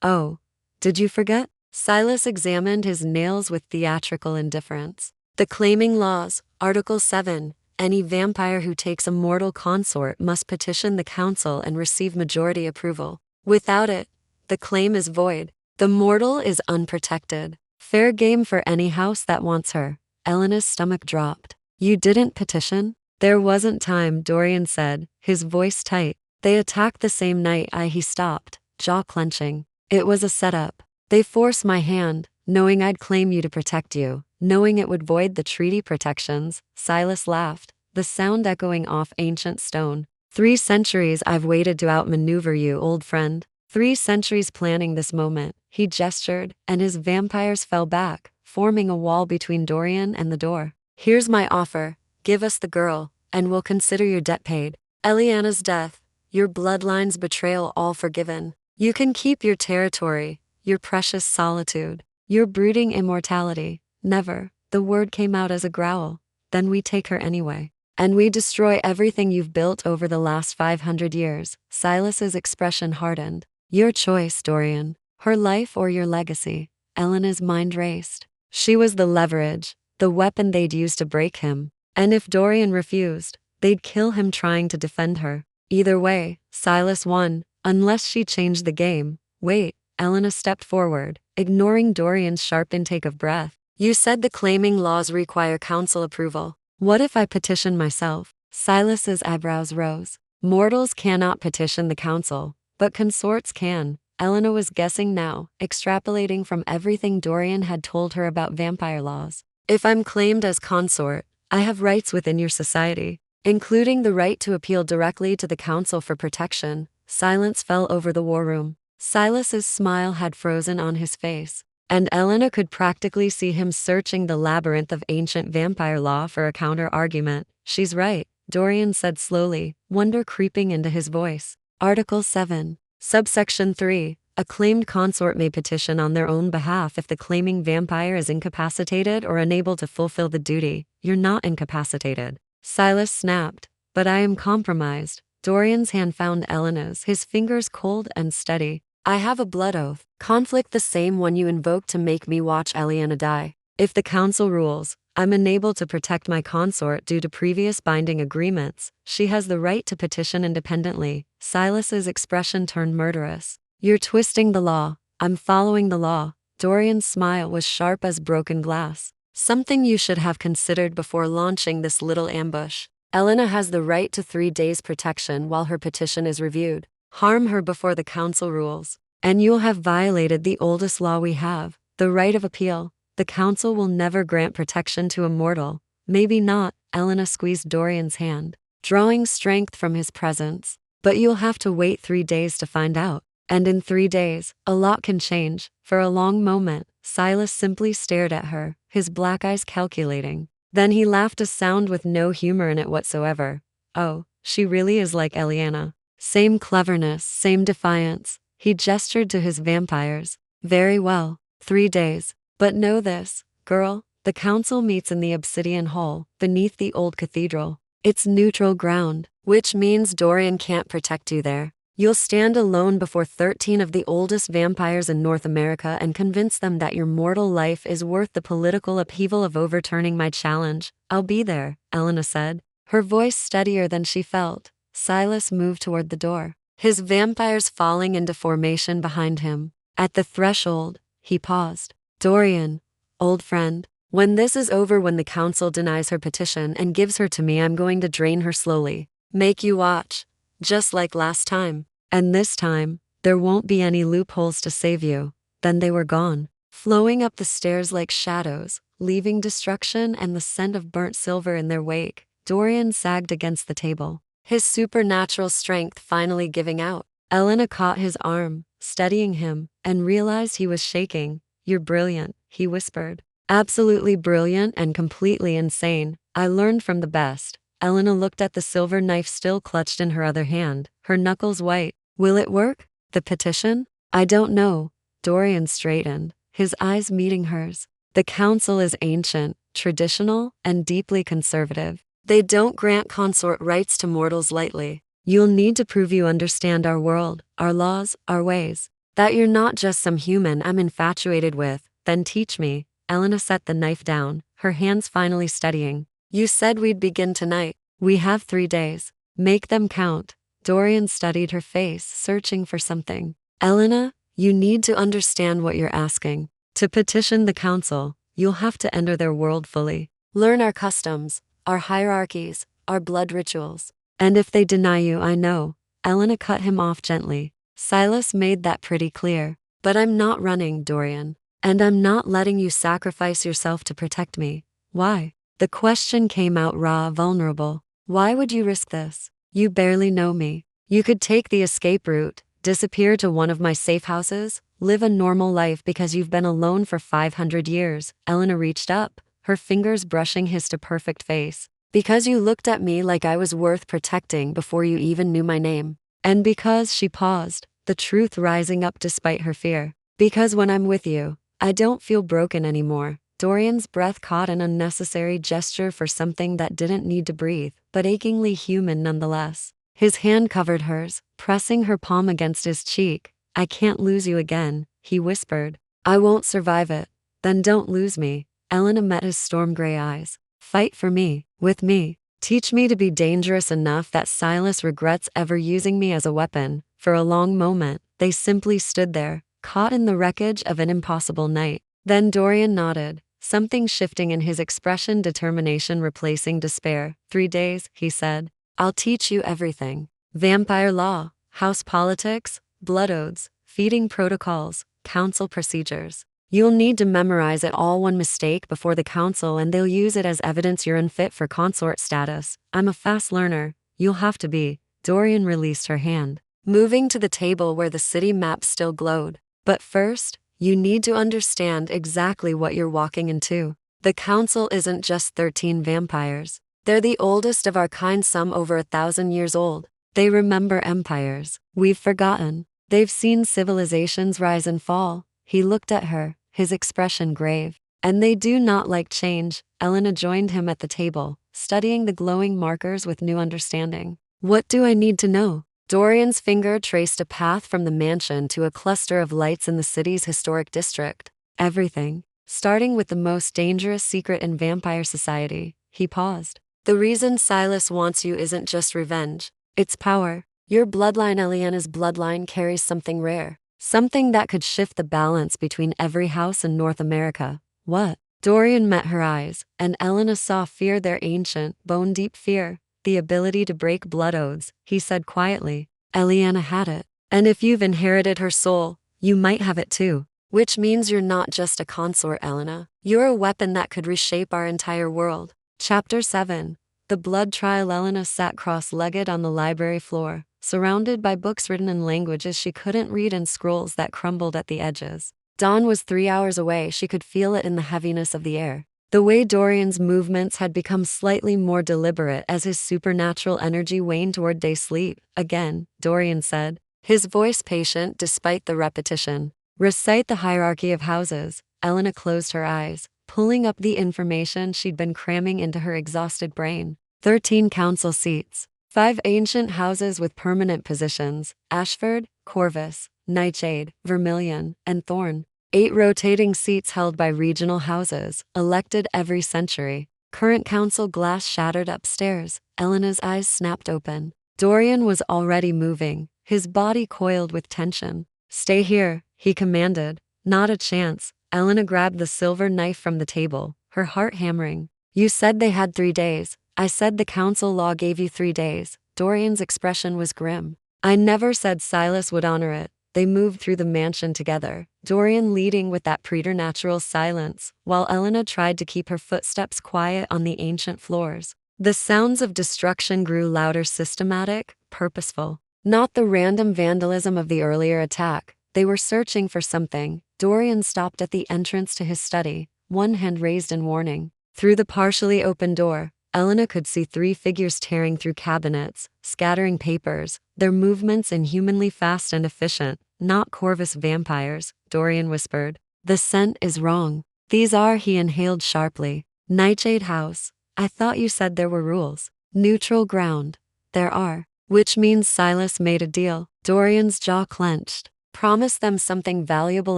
Oh. Did you forget? Silas examined his nails with theatrical indifference. The claiming laws, Article 7. Any vampire who takes Immortal consort must petition the council and receive majority approval. Without it, the claim is void. The mortal is unprotected. Fair game for any house that wants her. Elena's stomach dropped. You didn't petition? There wasn't time, Dorian said, his voice tight. They attacked the same night he stopped, jaw clenching. It was a setup. They forced my hand, knowing I'd claim you to protect you, knowing it would void the treaty protections. Silas laughed, the sound echoing off ancient stone. 3 centuries I've waited to outmaneuver you, old friend. 3 centuries planning this moment. He gestured, and his vampires fell back, forming a wall between Dorian and the door. Here's my offer. Give us the girl, and we'll consider your debt paid. Elena's death, your bloodline's betrayal all forgiven. You can keep your territory, your precious solitude, your brooding immortality. Never. The word came out as a growl. Then we take her anyway. And we destroy everything you've built over the last 500 years. Silas's expression hardened. Your choice, Dorian. Her life or your legacy. Elena's mind raced. She was the leverage, the weapon they'd use to break him. And if Dorian refused, they'd kill him trying to defend her. Either way, Silas won, unless she changed the game. Wait, Elena stepped forward, ignoring Dorian's sharp intake of breath. You said the claiming laws require council approval. What if I petition myself? Silas's eyebrows rose. Mortals cannot petition the council, but consorts can. Elena was guessing now, extrapolating from everything Dorian had told her about vampire laws. If I'm claimed as consort, I have rights within your society, including the right to appeal directly to the council for protection. Silence fell over the war room. Silas's smile had frozen on his face, and Elena could practically see him searching the labyrinth of ancient vampire law for a counter-argument. She's right, Dorian said slowly, wonder creeping into his voice. Article 7. Subsection 3. A claimed consort may petition on their own behalf if the claiming vampire is incapacitated or unable to fulfill the duty. You're not incapacitated. Silas snapped. But I am compromised. Dorian's hand found Elena's, his fingers cold and steady. I have a blood oath. Conflict the same one you invoked to make me watch Elena die. If the council rules, I'm unable to protect my consort due to previous binding agreements. She has the right to petition independently. Silas's expression turned murderous. You're twisting the law. I'm following the law. Dorian's smile was sharp as broken glass. Something you should have considered before launching this little ambush. Elena has the right to 3 days protection while her petition is reviewed. Harm her before the council rules, and you'll have violated the oldest law we have, the right of appeal. The council will never grant protection to Immortal. Maybe not. Elena squeezed Dorian's hand, drawing strength from his presence. But you'll have to wait 3 days to find out. And in 3 days, a lot can change. For a long moment, Silas simply stared at her, his black eyes calculating. Then he laughed, a sound with no humor in it whatsoever. Oh, she really is like Elena. Same cleverness, same defiance. He gestured to his vampires. Very well, 3 days. But know this, girl, the council meets in the Obsidian Hall, beneath the old cathedral. It's neutral ground, which means Dorian can't protect you there. You'll stand alone before 13 of the oldest vampires in North America and convince them that your mortal life is worth the political upheaval of overturning my challenge. I'll be there, Elena said, her voice steadier than she felt. Silas moved toward the door, his vampires falling into formation behind him. At the threshold, he paused. Dorian, old friend, when this is over, when the council denies her petition and gives her to me, I'm going to drain her slowly. Make you watch. Just like last time. And this time, there won't be any loopholes to save you. Then they were gone, flowing up the stairs like shadows, leaving destruction and the scent of burnt silver in their wake. Dorian sagged against the table, his supernatural strength finally giving out. Elena caught his arm, studying him, and realized he was shaking. "You're brilliant," he whispered. "Absolutely brilliant and completely insane. I learned from the best." Elena looked at the silver knife still clutched in her other hand, her knuckles white. "Will it work? The petition?" "I don't know." Dorian straightened, his eyes meeting hers. "The council is ancient, traditional, and deeply conservative. They don't grant consort rights to mortals lightly. You'll need to prove you understand our world, our laws, our ways. That you're not just some human I'm infatuated with. Then teach me." Elena set the knife down, her hands finally steadying. "You said we'd begin tonight. We have 3 days. Make them count." Dorian studied her face, searching for something. "Elena, you need to understand what you're asking. To petition the council, you'll have to enter their world fully. Learn our customs, our hierarchies, our blood rituals. And if they deny you, I know." Elena cut him off gently. "Silas made that pretty clear. But I'm not running, Dorian. And I'm not letting you sacrifice yourself to protect me." "Why?" The question came out raw, vulnerable. "Why would you risk this? You barely know me. You could take the escape route, disappear to one of my safe houses, live a normal life because you've been alone for 500 years. Elena reached up, her fingers brushing his to perfect face. "Because you looked at me like I was worth protecting before you even knew my name. And because," she paused, the truth rising up despite her fear, "because when I'm with you, I don't feel broken anymore." Dorian's breath caught an unnecessary gesture for something that didn't need to breathe, but achingly human nonetheless. His hand covered hers, pressing her palm against his cheek. "I can't lose you again," he whispered. "I won't survive it." "Then don't lose me." Elena met his storm gray eyes. "Fight for me, with me. Teach me to be dangerous enough that Silas regrets ever using me as a weapon." For a long moment, they simply stood there, caught in the wreckage of an impossible night. Then Dorian nodded, something shifting in his expression, determination replacing despair. 3 days, he said. "I'll teach you everything. Vampire law, house politics, blood oaths, feeding protocols, council procedures. You'll need to memorize it all. One mistake before the council and they'll use it as evidence you're unfit for consort status. I'm a fast learner. You'll have to be." Dorian released her hand, moving to the table where the city map still glowed. "But first, you need to understand exactly what you're walking into. The council isn't just 13 vampires. They're the oldest of our kind, some over 1,000 years old. They remember empires we've forgotten. They've seen civilizations rise and fall." He looked at her, his expression grave. "And they do not like change." Elena joined him at the table, studying the glowing markers with new understanding. "What do I need to know?" Dorian's finger traced a path from the mansion to a cluster of lights in the city's historic district. "Everything. Starting with the most dangerous secret in vampire society." He paused. "The reason Silas wants you isn't just revenge. It's power. Your bloodline, Elena's bloodline, carries something rare. Something that could shift the balance between every house in North America." "What?" Dorian met her eyes, and Elena saw fear there, ancient, bone-deep fear. "The ability to break blood oaths," he said quietly. "Elena had it. And if you've inherited her soul, you might have it too. Which means you're not just a consort, Elena. You're a weapon that could reshape our entire world." Chapter 7. The Blood Trial. Elena sat cross-legged on the library floor, surrounded by books written in languages she couldn't read and scrolls that crumbled at the edges. Dawn was 3 hours away. She could feel it in the heaviness of the air. The way Dorian's movements had become slightly more deliberate as his supernatural energy waned toward day sleep. "Again," Dorian said, his voice patient despite the repetition. "Recite the hierarchy of houses." Elena closed her eyes, pulling up the information she'd been cramming into her exhausted brain. 13 council seats. 5 ancient houses with permanent positions: Ashford, Corvus, Nightshade, Vermilion, and Thorn. 8 rotating seats held by regional houses, elected every century. Current council. Glass shattered upstairs. Elena's eyes snapped open. Dorian was already moving, his body coiled with tension. "Stay here," he commanded. "Not a chance." Elena grabbed the silver knife from the table, her heart hammering. "You said they had 3 days. I said the council law gave you 3 days. Dorian's expression was grim. "I never said Silas would honor it." They moved through the mansion together, Dorian leading with that preternatural silence, while Elena tried to keep her footsteps quiet on the ancient floors. The sounds of destruction grew louder, systematic, purposeful. Not the random vandalism of the earlier attack, They were searching for something. Dorian stopped at the entrance to his study, one hand raised in warning. Through the partially open door, Elena could see 3 figures tearing through cabinets, scattering papers, their movements inhumanly fast and efficient. Not Corvus vampires, Dorian whispered. The scent is wrong. These are, he inhaled sharply. Nightshade House. I thought you said there were rules. Neutral ground. There are. Which means Silas made a deal. Dorian's jaw clenched. Promise them something valuable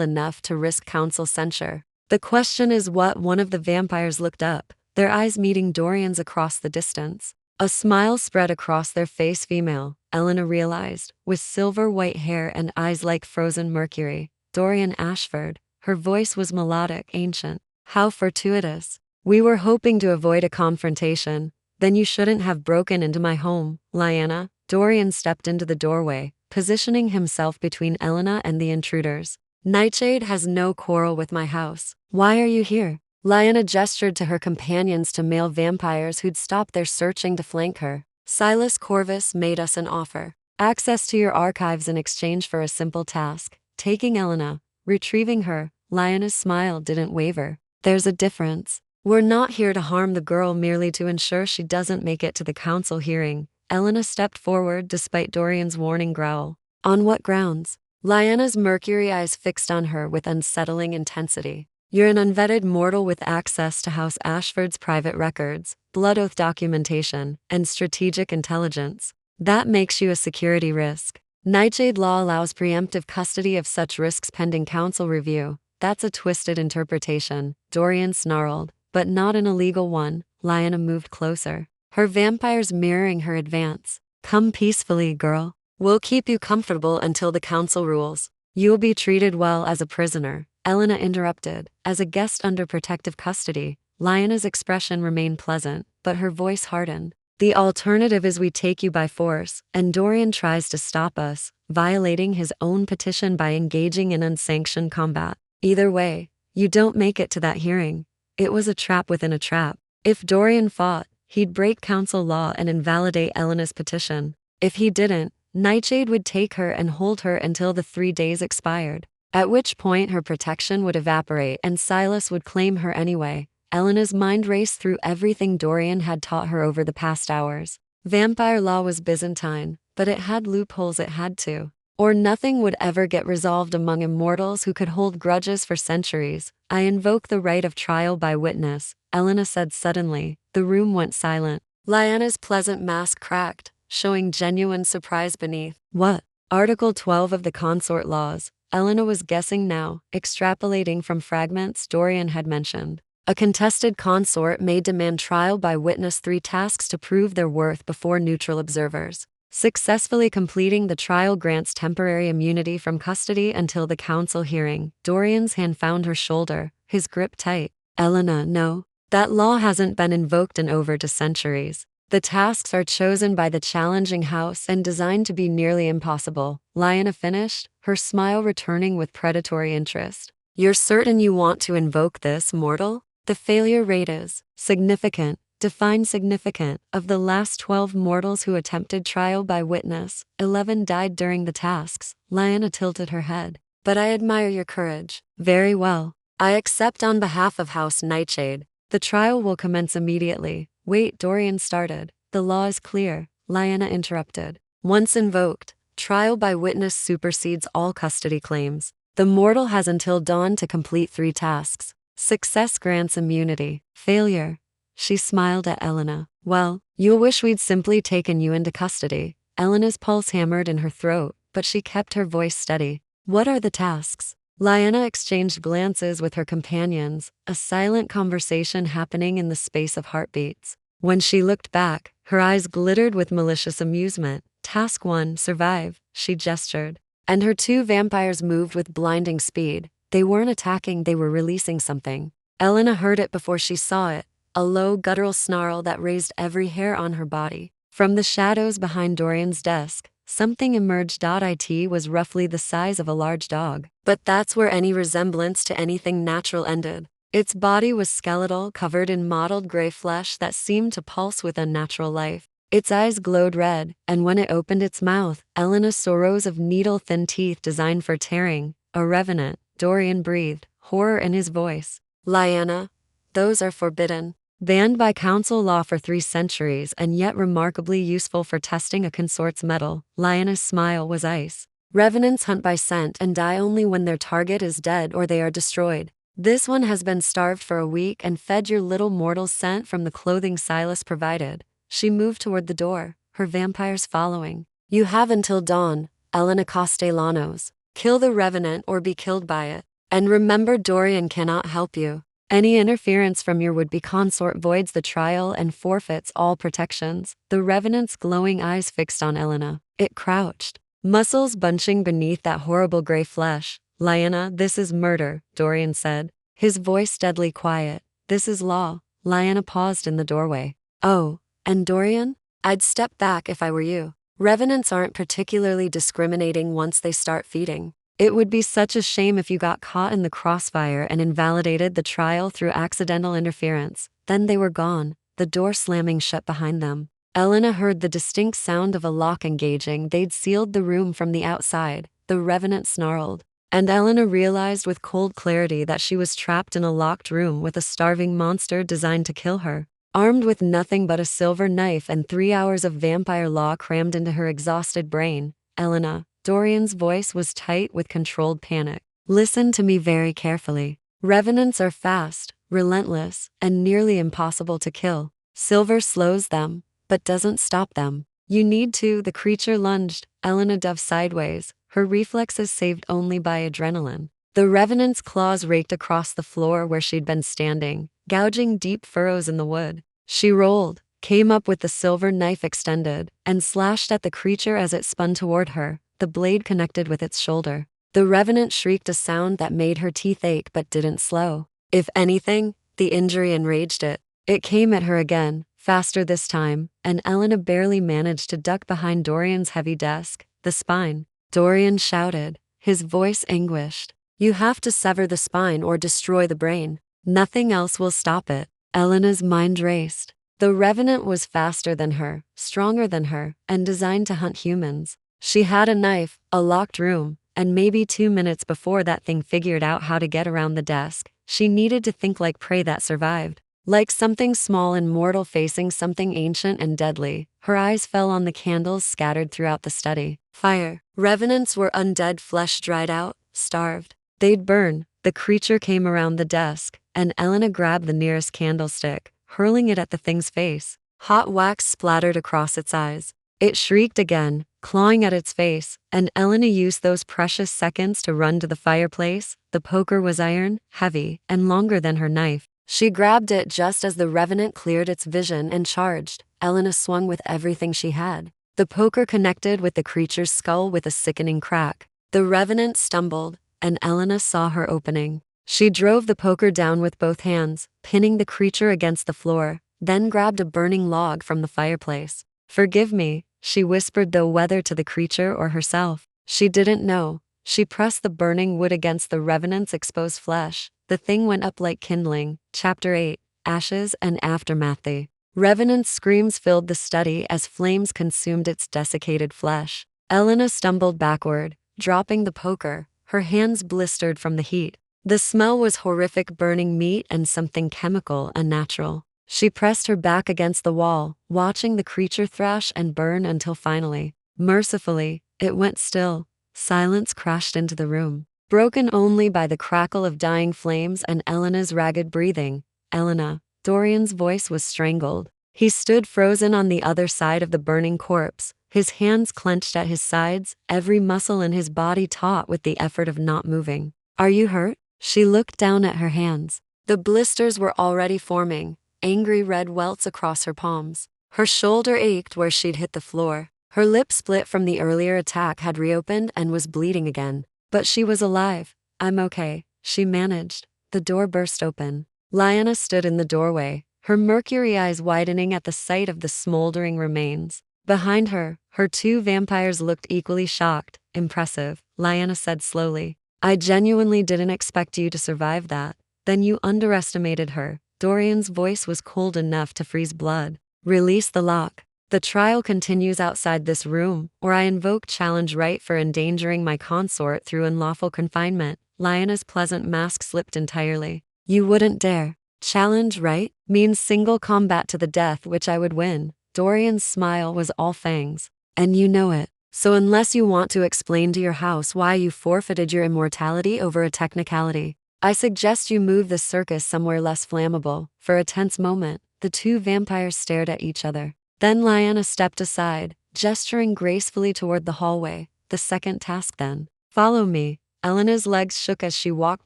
enough to risk council censure. The question is what. One of the vampires looked up, their eyes meeting Dorian's across the distance. A smile spread across their face. Female, Elena realized, with silver white hair and eyes like frozen mercury. Dorian Ashford. Her voice was melodic, ancient. How fortuitous. We were hoping to avoid a confrontation. Then you shouldn't have broken into my home, Lyanna. Dorian stepped into the doorway, positioning himself between Elena and the intruders. Nightshade has no quarrel with my house. Why are you here? Lyanna gestured to her companions, to male vampires who'd stopped their searching to flank her. Silas Corvus made us an offer. Access to your archives in exchange for a simple task. Taking Elena, retrieving her. Lyanna's smile didn't waver. There's a difference. We're not here to harm the girl, merely to ensure she doesn't make it to the council hearing. Elena stepped forward despite Dorian's warning growl. On what grounds? Lyanna's mercury eyes fixed on her with unsettling intensity. You're an unvetted mortal with access to House Ashford's private records, blood oath documentation, and strategic intelligence. That makes you a security risk. Nightshade law allows preemptive custody of such risks pending council review. That's a twisted interpretation, Dorian snarled, but not an illegal one. Lyanna moved closer, her vampires mirroring her advance. Come peacefully, girl. We'll keep you comfortable until the council rules. You'll be treated well as a prisoner. Elena interrupted. As a guest under protective custody. Lyanna's expression remained pleasant, but her voice hardened. The alternative is we take you by force, and Dorian tries to stop us, violating his own petition by engaging in unsanctioned combat. Either way, you don't make it to that hearing. It was a trap within a trap. If Dorian fought, he'd break council law and invalidate Elena's petition. If he didn't, Nightshade would take her and hold her until the 3 days expired, at which point her protection would evaporate and Silas would claim her anyway. Elena's mind raced through everything Dorian had taught her over the past hours. Vampire law was Byzantine, but it had loopholes it had to. Or nothing would ever get resolved among immortals who could hold grudges for centuries. I invoke the right of trial by witness, Elena said suddenly. The room went silent. Lyanna's pleasant mask cracked, showing genuine surprise beneath. What? Article 12 of the Consort Laws. Elena was guessing now, extrapolating from fragments Dorian had mentioned. A contested consort may demand trial by witness, 3 tasks to prove their worth before neutral observers. Successfully completing the trial grants temporary immunity from custody until the council hearing. Dorian's hand found her shoulder, his grip tight. Elena, no. That law hasn't been invoked in over 2 centuries. The tasks are chosen by the challenging house and designed to be nearly impossible. Lyanna finished, her smile returning with predatory interest. You're certain you want to invoke this, mortal? The failure rate is significant. Define significant. Of the last 12 mortals who attempted trial by witness, 11 died during the tasks. Lyanna tilted her head. But I admire your courage. Very well. I accept on behalf of House Nightshade. The trial will commence immediately. Wait, Dorian started. The law is clear, Lyanna interrupted. Once invoked, trial by witness supersedes all custody claims. The mortal has until dawn to complete 3 tasks. Success grants immunity. Failure. She smiled at Elena. Well, you'll wish we'd simply taken you into custody. Elena's pulse hammered in her throat, but she kept her voice steady. What are the tasks? Lyanna exchanged glances with her companions, a silent conversation happening in the space of heartbeats. When she looked back, her eyes glittered with malicious amusement. Task 1, survive, she gestured. And her 2 vampires moved with blinding speed. They weren't attacking, they were releasing something. Elena heard it before she saw it, a low guttural snarl that raised every hair on her body. From the shadows behind Dorian's desk, something emerged. It was roughly the size of a large dog. But that's where any resemblance to anything natural ended. Its body was skeletal, covered in mottled gray flesh that seemed to pulse with unnatural life. Its eyes glowed red, and when it opened its mouth, Elena saw rows of needle-thin teeth designed for tearing. A revenant, Dorian breathed, horror in his voice. Lyanna, those are forbidden. Banned by council law for 3 centuries and yet remarkably useful for testing a consort's mettle. Lyanna's smile was ice. Revenants hunt by scent and die only when their target is dead or they are destroyed. This one has been starved for a week and fed your little mortal's scent from the clothing Silas provided. She moved toward the door, her vampires following. You have until dawn, Elena Castellanos. Kill the revenant or be killed by it. And remember, Dorian cannot help you. Any interference from your would-be consort voids the trial and forfeits all protections. The revenant's glowing eyes fixed on Elena. It crouched, muscles bunching beneath that horrible gray flesh. Lyanna, this is murder, Dorian said, his voice deadly quiet. This is law. Lyanna paused in the doorway. Oh, and Dorian? I'd step back if I were you. Revenants aren't particularly discriminating once they start feeding. It would be such a shame if you got caught in the crossfire and invalidated the trial through accidental interference. Then they were gone, the door slamming shut behind them. Elena heard the distinct sound of a lock engaging. They'd sealed the room from the outside. The revenant snarled. And Elena realized with cold clarity that she was trapped in a locked room with a starving monster designed to kill her. Armed with nothing but a silver knife and 3 hours of vampire law crammed into her exhausted brain, Elena, Dorian's voice was tight with controlled panic. Listen to me very carefully. Revenants are fast, relentless, and nearly impossible to kill. Silver slows them, but doesn't stop them. You need to. The creature lunged. Elena dove sideways, her reflexes saved only by adrenaline. The revenant's claws raked across the floor where she'd been standing, gouging deep furrows in the wood. She rolled, came up with the silver knife extended, and slashed at the creature as it spun toward her. The blade connected with its shoulder. The revenant shrieked a sound that made her teeth ache but didn't slow. If anything, the injury enraged it. It came at her again, faster this time, and Elena barely managed to duck behind Dorian's heavy desk. The spine. Dorian shouted, his voice anguished. You have to sever the spine or destroy the brain. Nothing else will stop it. Elena's mind raced. The revenant was faster than her, stronger than her, and designed to hunt humans. She had a knife, a locked room, and maybe 2 minutes before that thing figured out how to get around the desk, she needed to think like prey that survived. Like something small and mortal facing something ancient and deadly. Her eyes fell on the candles scattered throughout the study. Fire. Revenants were undead flesh dried out, starved. They'd burn. The creature came around the desk, and Elena grabbed the nearest candlestick, hurling it at the thing's face. Hot wax splattered across its eyes. It shrieked again, clawing at its face, and Elena used those precious seconds to run to the fireplace. The poker was iron, heavy, and longer than her knife. She grabbed it just as the revenant cleared its vision and charged. Elena swung with everything she had. The poker connected with the creature's skull with a sickening crack. The revenant stumbled, and Elena saw her opening. She drove the poker down with both hands, pinning the creature against the floor, then grabbed a burning log from the fireplace. Forgive me, she whispered, though whether to the creature or herself, she didn't know. She pressed the burning wood against the revenant's exposed flesh. The thing went up like kindling. Chapter 8, Ashes and Aftermath. The revenant's screams filled the study as flames consumed its desiccated flesh. Elena stumbled backward, dropping the poker, her hands blistered from the heat. The smell was horrific, burning meat and something chemical, unnatural. She pressed her back against the wall, watching the creature thrash and burn until finally, mercifully, it went still. Silence crashed into the room, broken only by the crackle of dying flames and Elena's ragged breathing. Elena, Dorian's voice was strangled. He stood frozen on the other side of the burning corpse, his hands clenched at his sides, every muscle in his body taut with the effort of not moving. Are you hurt? She looked down at her hands. The blisters were already forming, angry red welts across her palms. Her shoulder ached where she'd hit the floor. Her lip split from the earlier attack had reopened and was bleeding again. But she was alive. I'm okay, she managed. The door burst open. Lyanna stood in the doorway, her mercury eyes widening at the sight of the smoldering remains. Behind her, her 2 vampires looked equally shocked. Impressive, Lyanna said slowly. I genuinely didn't expect you to survive that. Then you underestimated her. Dorian's voice was cold enough to freeze blood. Release the lock. The trial continues outside this room, or I invoke challenge right for endangering my consort through unlawful confinement. Lyanna's pleasant mask slipped entirely. You wouldn't dare. Challenge right means single combat to the death, which I would win. Dorian's smile was all fangs. And you know it. So unless you want to explain to your house why you forfeited your immortality over a technicality, I suggest you move the circus somewhere less flammable. For a tense moment, the two vampires stared at each other. Then Lyanna stepped aside, gesturing gracefully toward the hallway. The second task then. Follow me. Elena's legs shook as she walked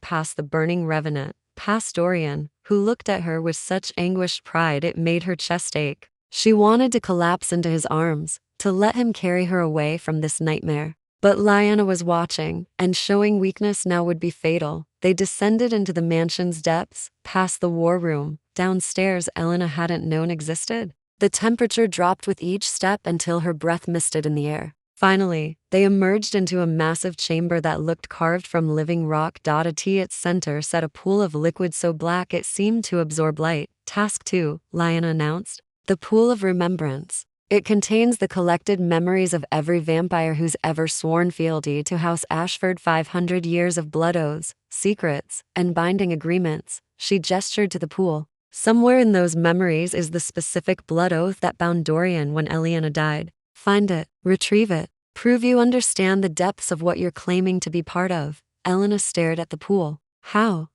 past the burning revenant, past Dorian, who looked at her with such anguished pride it made her chest ache. She wanted to collapse into his arms, to let him carry her away from this nightmare. But Lyanna was watching, and showing weakness now would be fatal. They descended into the mansion's depths, past the war room, downstairs Elena hadn't known existed. The temperature dropped with each step until her breath misted in the air. Finally, they emerged into a massive chamber that looked carved from living rock. At its center sat a pool of liquid so black it seemed to absorb light. Task 2, Lyanna announced. The Pool of Remembrance. It contains the collected memories of every vampire who's ever sworn fealty to House Ashford. 500 years of blood oaths, secrets, and binding agreements. She gestured to the pool. Somewhere in those memories is the specific blood oath that bound Dorian when Elena died. Find it, retrieve it, prove you understand the depths of what you're claiming to be part of. Elena stared at the pool. How?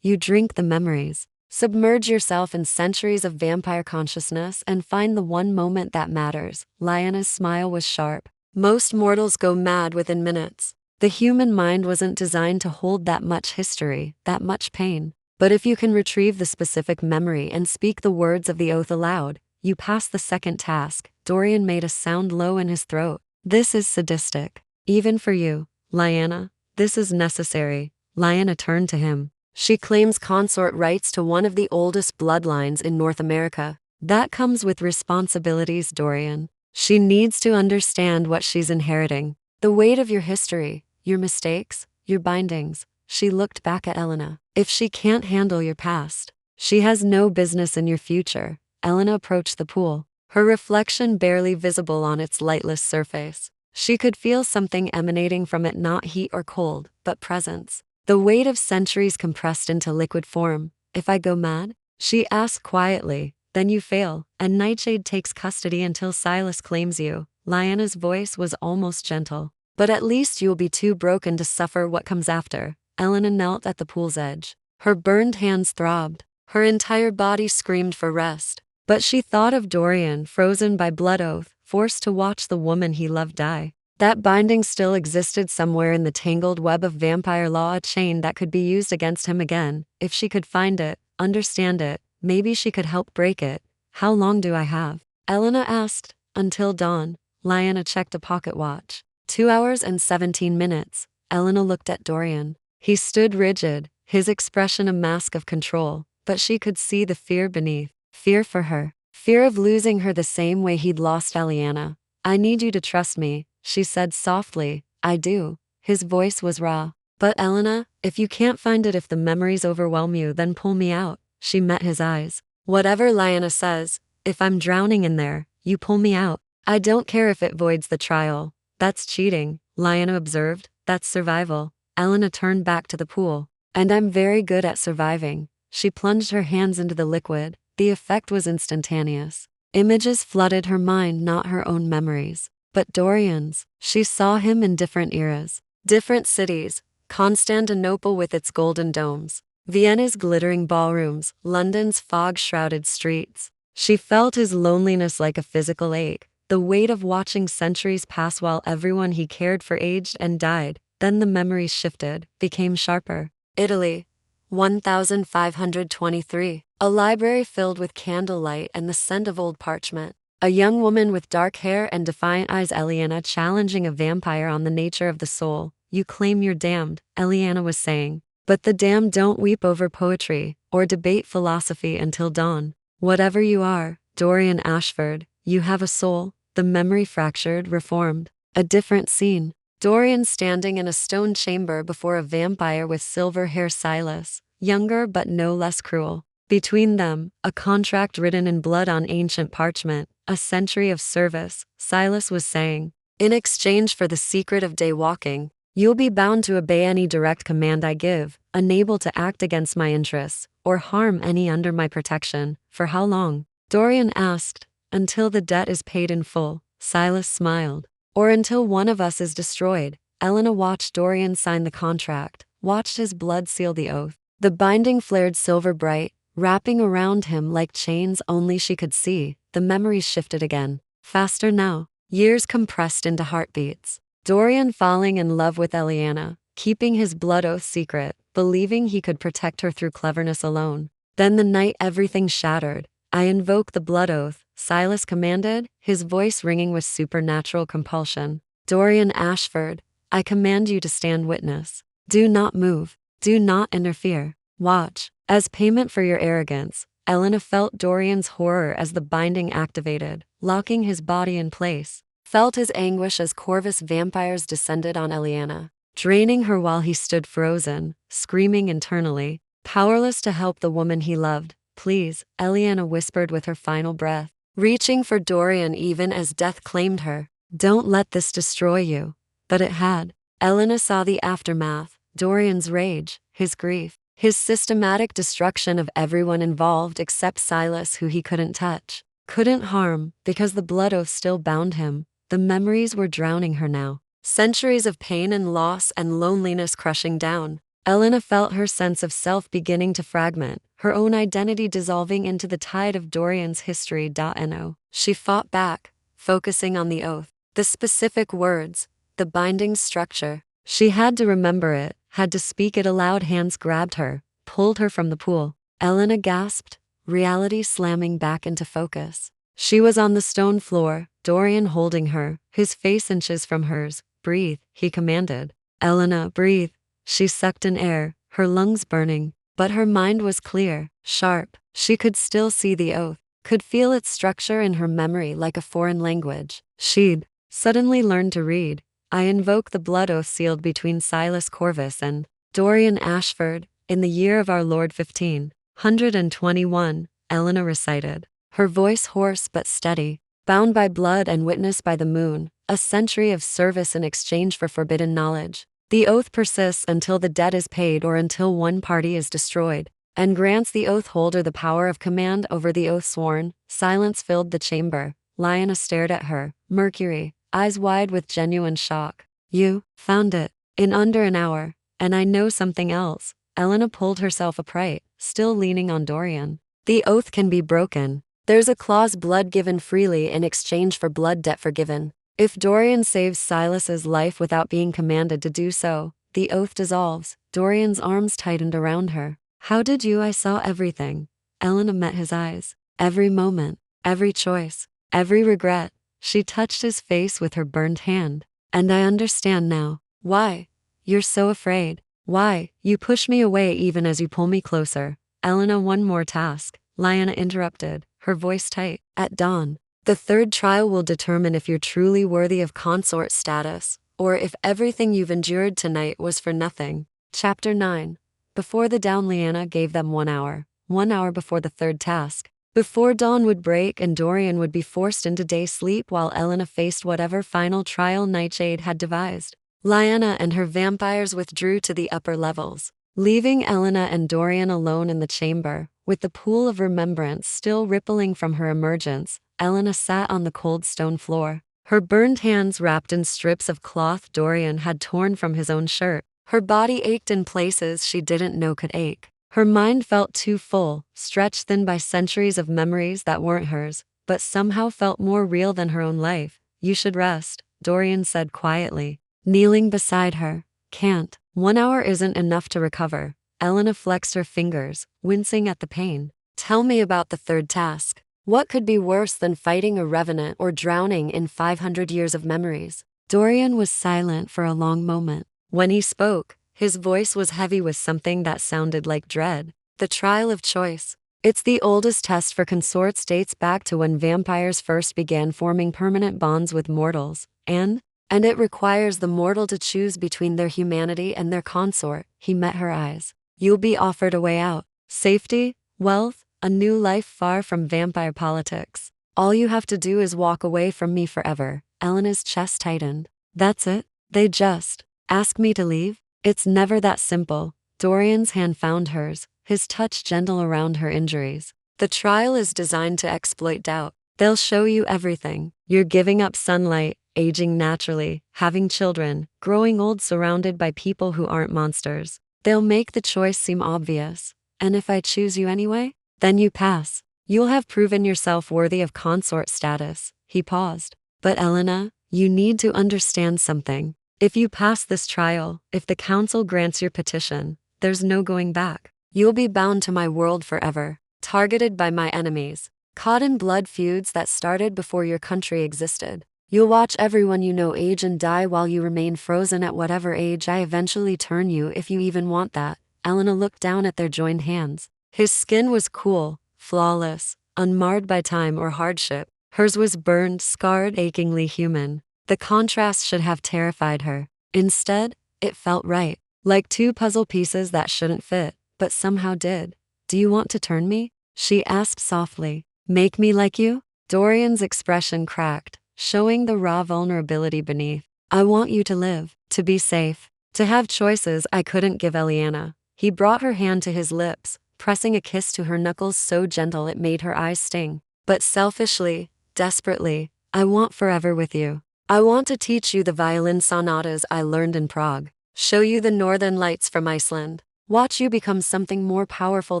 You drink the memories. Submerge yourself in centuries of vampire consciousness and find the one moment that matters. Lyanna's smile was sharp. Most mortals go mad within minutes. The human mind wasn't designed to hold that much history, that much pain. But if you can retrieve the specific memory and speak the words of the oath aloud, you pass the second task. Dorian made a sound low in his throat. This is sadistic. Even for you, Lyanna, this is necessary. Lyanna turned to him. She claims consort rights to one of the oldest bloodlines in North America. That comes with responsibilities, Dorian. She needs to understand what she's inheriting. The weight of your history, your mistakes, your bindings. She looked back at Elena. If she can't handle your past, she has no business in your future. Elena approached the pool, her reflection barely visible on its lightless surface. She could feel something emanating from it, not heat or cold, but presence. The weight of centuries compressed into liquid form. If I go mad? She asked quietly. Then you fail, and Nightshade takes custody until Silas claims you. Lyanna's voice was almost gentle. But at least you'll be too broken to suffer what comes after. Elena knelt at the pool's edge. Her burned hands throbbed. Her entire body screamed for rest. But she thought of Dorian, frozen by blood oath, forced to watch the woman he loved die. That binding still existed somewhere in the tangled web of vampire law, a chain that could be used against him again. If she could find it, understand it, maybe she could help break it. How long do I have? Elena asked. Until dawn. Lyanna checked a pocket watch. 2 hours and 17 minutes. Elena looked at Dorian. He stood rigid, his expression a mask of control, but she could see the fear beneath. Fear for her. Fear of losing her the same way he'd lost Eliana. I need you to trust me, she said softly. I do. His voice was raw. But Elena, if you can't find it, if the memories overwhelm you, then pull me out. She met his eyes. Whatever Lyanna says, if I'm drowning in there, you pull me out. I don't care if it voids the trial. That's cheating, Lyanna observed. That's survival. Elena turned back to the pool. And I'm very good at surviving. She plunged her hands into the liquid. The effect was instantaneous. Images flooded her mind, not her own memories, but Dorian's. She saw him in different eras, different cities. Constantinople with its golden domes, Vienna's glittering ballrooms, London's fog-shrouded streets. She felt his loneliness like a physical ache, the weight of watching centuries pass while everyone he cared for aged and died. Then the memories shifted, became sharper. Italy, 1523. A library filled with candlelight and the scent of old parchment. A young woman with dark hair and defiant eyes, Elena, challenging a vampire on the nature of the soul. You claim you're damned, Eliana was saying. But the damned don't weep over poetry, or debate philosophy until dawn. Whatever you are, Dorian Ashford, you have a soul. The memory fractured, reformed. A different scene. Dorian standing in a stone chamber before a vampire with silver hair, Silas, younger but no less cruel. Between them, a contract written in blood on ancient parchment, a century of service, Silas was saying, "In exchange for the secret of day walking, you'll be bound to obey any direct command I give, unable to act against my interests, or harm any under my protection." "For how long?" Dorian asked. "Until the debt is paid in full," Silas smiled. "Or until one of us is destroyed." Elena watched Dorian sign the contract, watched his blood seal the oath. The binding flared silver bright, wrapping around him like chains only she could see. The memories shifted again. Faster now. Years compressed into heartbeats. Dorian falling in love with Elena, keeping his blood oath secret, believing he could protect her through cleverness alone. Then the night everything shattered. "I invoke the blood oath," Silas commanded, his voice ringing with supernatural compulsion. "Dorian Ashford, I command you to stand witness. Do not move. Do not interfere. Watch." As payment for your arrogance, Elena felt Dorian's horror as the binding activated, locking his body in place. Felt his anguish as Corvus vampires descended on Elena, draining her while he stood frozen, screaming internally, powerless to help the woman he loved. "Please," Elena whispered with her final breath, reaching for Dorian even as death claimed her. "Don't let this destroy you." But it had. Elena saw the aftermath, Dorian's rage, his grief, his systematic destruction of everyone involved except Silas, who he couldn't touch, couldn't harm, because the blood oath still bound him. The memories were drowning her now. Centuries of pain and loss and loneliness crushing down. Elena felt her sense of self beginning to fragment, her own identity dissolving into the tide of Dorian's history. No. She fought back, focusing on the oath, the specific words, the binding structure. She had to remember it, had to speak it aloud. Hands grabbed her, pulled her from the pool. Elena gasped, reality slamming back into focus. She was on the stone floor, Dorian holding her, his face inches from hers. "Breathe," he commanded. "Elena, breathe." She sucked in air, her lungs burning, but her mind was clear, sharp. She could still see the oath, could feel its structure in her memory like a foreign language. She'd suddenly learned to read. "I invoke the blood oath sealed between Silas Corvus and Dorian Ashford, in the year of our Lord 1521, Elena recited, her voice hoarse but steady. "Bound by blood and witnessed by the moon, a century of service in exchange for forbidden knowledge. The oath persists until the debt is paid or until one party is destroyed, and grants the oath holder the power of command over the oath sworn." Silence filled the chamber. Lyanna stared at her, Mercury, eyes wide with genuine shock. "You found it in under an hour, and I know something else." Elena pulled herself upright, still leaning on Dorian. "The oath can be broken. There's a clause, blood given freely in exchange for blood debt forgiven. If Dorian saves Silas's life without being commanded to do so, the oath dissolves." Dorian's arms tightened around her. "How did you?" "I saw everything." Elena met his eyes. "Every moment, every choice, every regret." She touched his face with her burned hand. "And I understand now. Why you're so afraid. Why you push me away even as you pull me closer." "Elena, one more task," Lyanna interrupted, her voice tight. "At dawn, the third trial will determine if you're truly worthy of consort status, or if everything you've endured tonight was for nothing." Chapter 9. Before the dawn, Lyanna gave them 1 hour. 1 hour before the third task. Before dawn would break and Dorian would be forced into day sleep while Elena faced whatever final trial Nightshade had devised. Lyanna and her vampires withdrew to the upper levels, leaving Elena and Dorian alone in the chamber, with the pool of remembrance still rippling from her emergence. Elena sat on the cold stone floor, her burned hands wrapped in strips of cloth Dorian had torn from his own shirt. Her body ached in places she didn't know could ache. Her mind felt too full, stretched thin by centuries of memories that weren't hers, but somehow felt more real than her own life. "You should rest," Dorian said quietly, kneeling beside her. "Can't. 1 hour isn't enough to recover." Elena flexed her fingers, wincing at the pain. "Tell me about the third task. What could be worse than fighting a revenant or drowning in 500 years of memories?" Dorian was silent for a long moment. When he spoke, his voice was heavy with something that sounded like dread. "The trial of choice. It's the oldest test for consorts, dates back to when vampires first began forming permanent bonds with mortals, and it requires the mortal to choose between their humanity and their consort." He met her eyes. "You'll be offered a way out. Safety, wealth, a new life far from vampire politics. All you have to do is walk away from me forever. Elena's chest tightened. That's it? They just ask me to leave? It's never that simple. Dorian's hand found hers, his touch gentle around her injuries. The trial is designed to exploit doubt. They'll show you everything. You're giving up sunlight, aging naturally, having children, growing old surrounded by people who aren't monsters. They'll make the choice seem obvious. And if I choose you anyway? Then you pass. You'll have proven yourself worthy of consort status. He paused. But Elena, you need to understand something. If you pass this trial, if the council grants your petition, there's no going back. You'll be bound to my world forever, targeted by my enemies, caught in blood feuds that started before your country existed. You'll watch everyone you know age and die while you remain frozen at whatever age I eventually turn you, if you even want that. Elena looked down at their joined hands. His skin was cool, flawless, unmarred by time or hardship. Hers was burned, scarred, achingly human. The contrast should have terrified her. Instead, it felt right, like two puzzle pieces that shouldn't fit, but somehow did. Do you want to turn me? She asked softly. Make me like you? Dorian's expression cracked, showing the raw vulnerability beneath. I want you to live, to be safe, to have choices I couldn't give Elena. He brought her hand to his lips, pressing a kiss to her knuckles so gentle it made her eyes sting. But selfishly, desperately, I want forever with you. I want to teach you the violin sonatas I learned in Prague, show you the northern lights from Iceland, watch you become something more powerful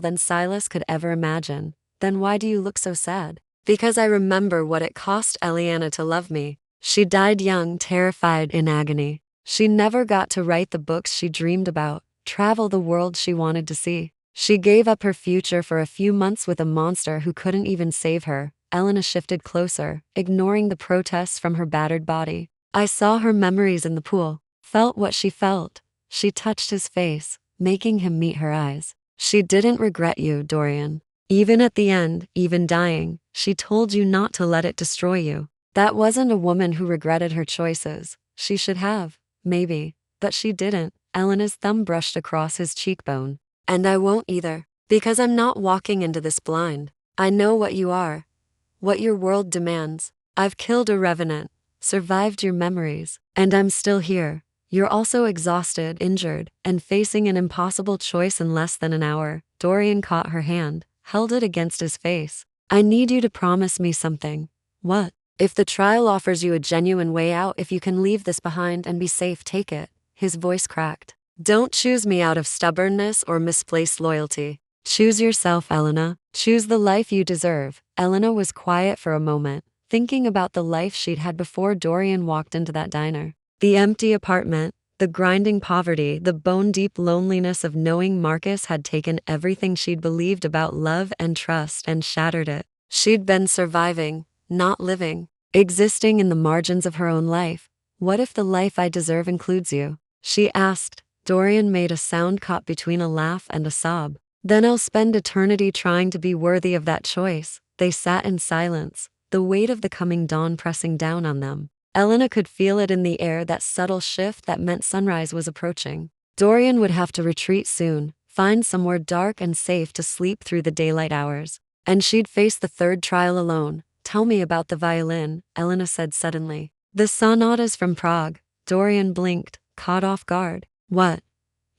than Silas could ever imagine. Then why do you look so sad? Because I remember what it cost Elena to love me. She died young, terrified, in agony. She never got to write the books she dreamed about, travel the world she wanted to see. She gave up her future for a few months with a monster who couldn't even save her. Elena shifted closer, ignoring the protests from her battered body. I saw her memories in the pool, felt what she felt. She touched his face, making him meet her eyes. She didn't regret you, Dorian. Even at the end, even dying, she told you not to let it destroy you. That wasn't a woman who regretted her choices. She should have, maybe, but she didn't. Elena's thumb brushed across his cheekbone. And I won't either, because I'm not walking into this blind. I know what you are, what your world demands. I've killed a revenant, survived your memories, and I'm still here. You're also exhausted, injured, and facing an impossible choice in less than an hour. Dorian caught her hand, held it against his face. I need you to promise me something. What? If the trial offers you a genuine way out, if you can leave this behind and be safe, take it. His voice cracked. Don't choose me out of stubbornness or misplaced loyalty. Choose yourself, Elena. Choose the life you deserve. Elena was quiet for a moment, thinking about the life she'd had before Dorian walked into that diner. The empty apartment, the grinding poverty, the bone-deep loneliness of knowing Marcus had taken everything she'd believed about love and trust and shattered it. She'd been surviving, not living, existing in the margins of her own life. What if the life I deserve includes you? She asked. Dorian made a sound caught between a laugh and a sob. Then I'll spend eternity trying to be worthy of that choice. They sat in silence, the weight of the coming dawn pressing down on them. Elena could feel it in the air, that subtle shift that meant sunrise was approaching. Dorian would have to retreat soon, find somewhere dark and safe to sleep through the daylight hours. And she'd face the third trial alone. Tell me about the violin, Elena said suddenly. The sonatas from Prague. Dorian blinked, caught off guard. What?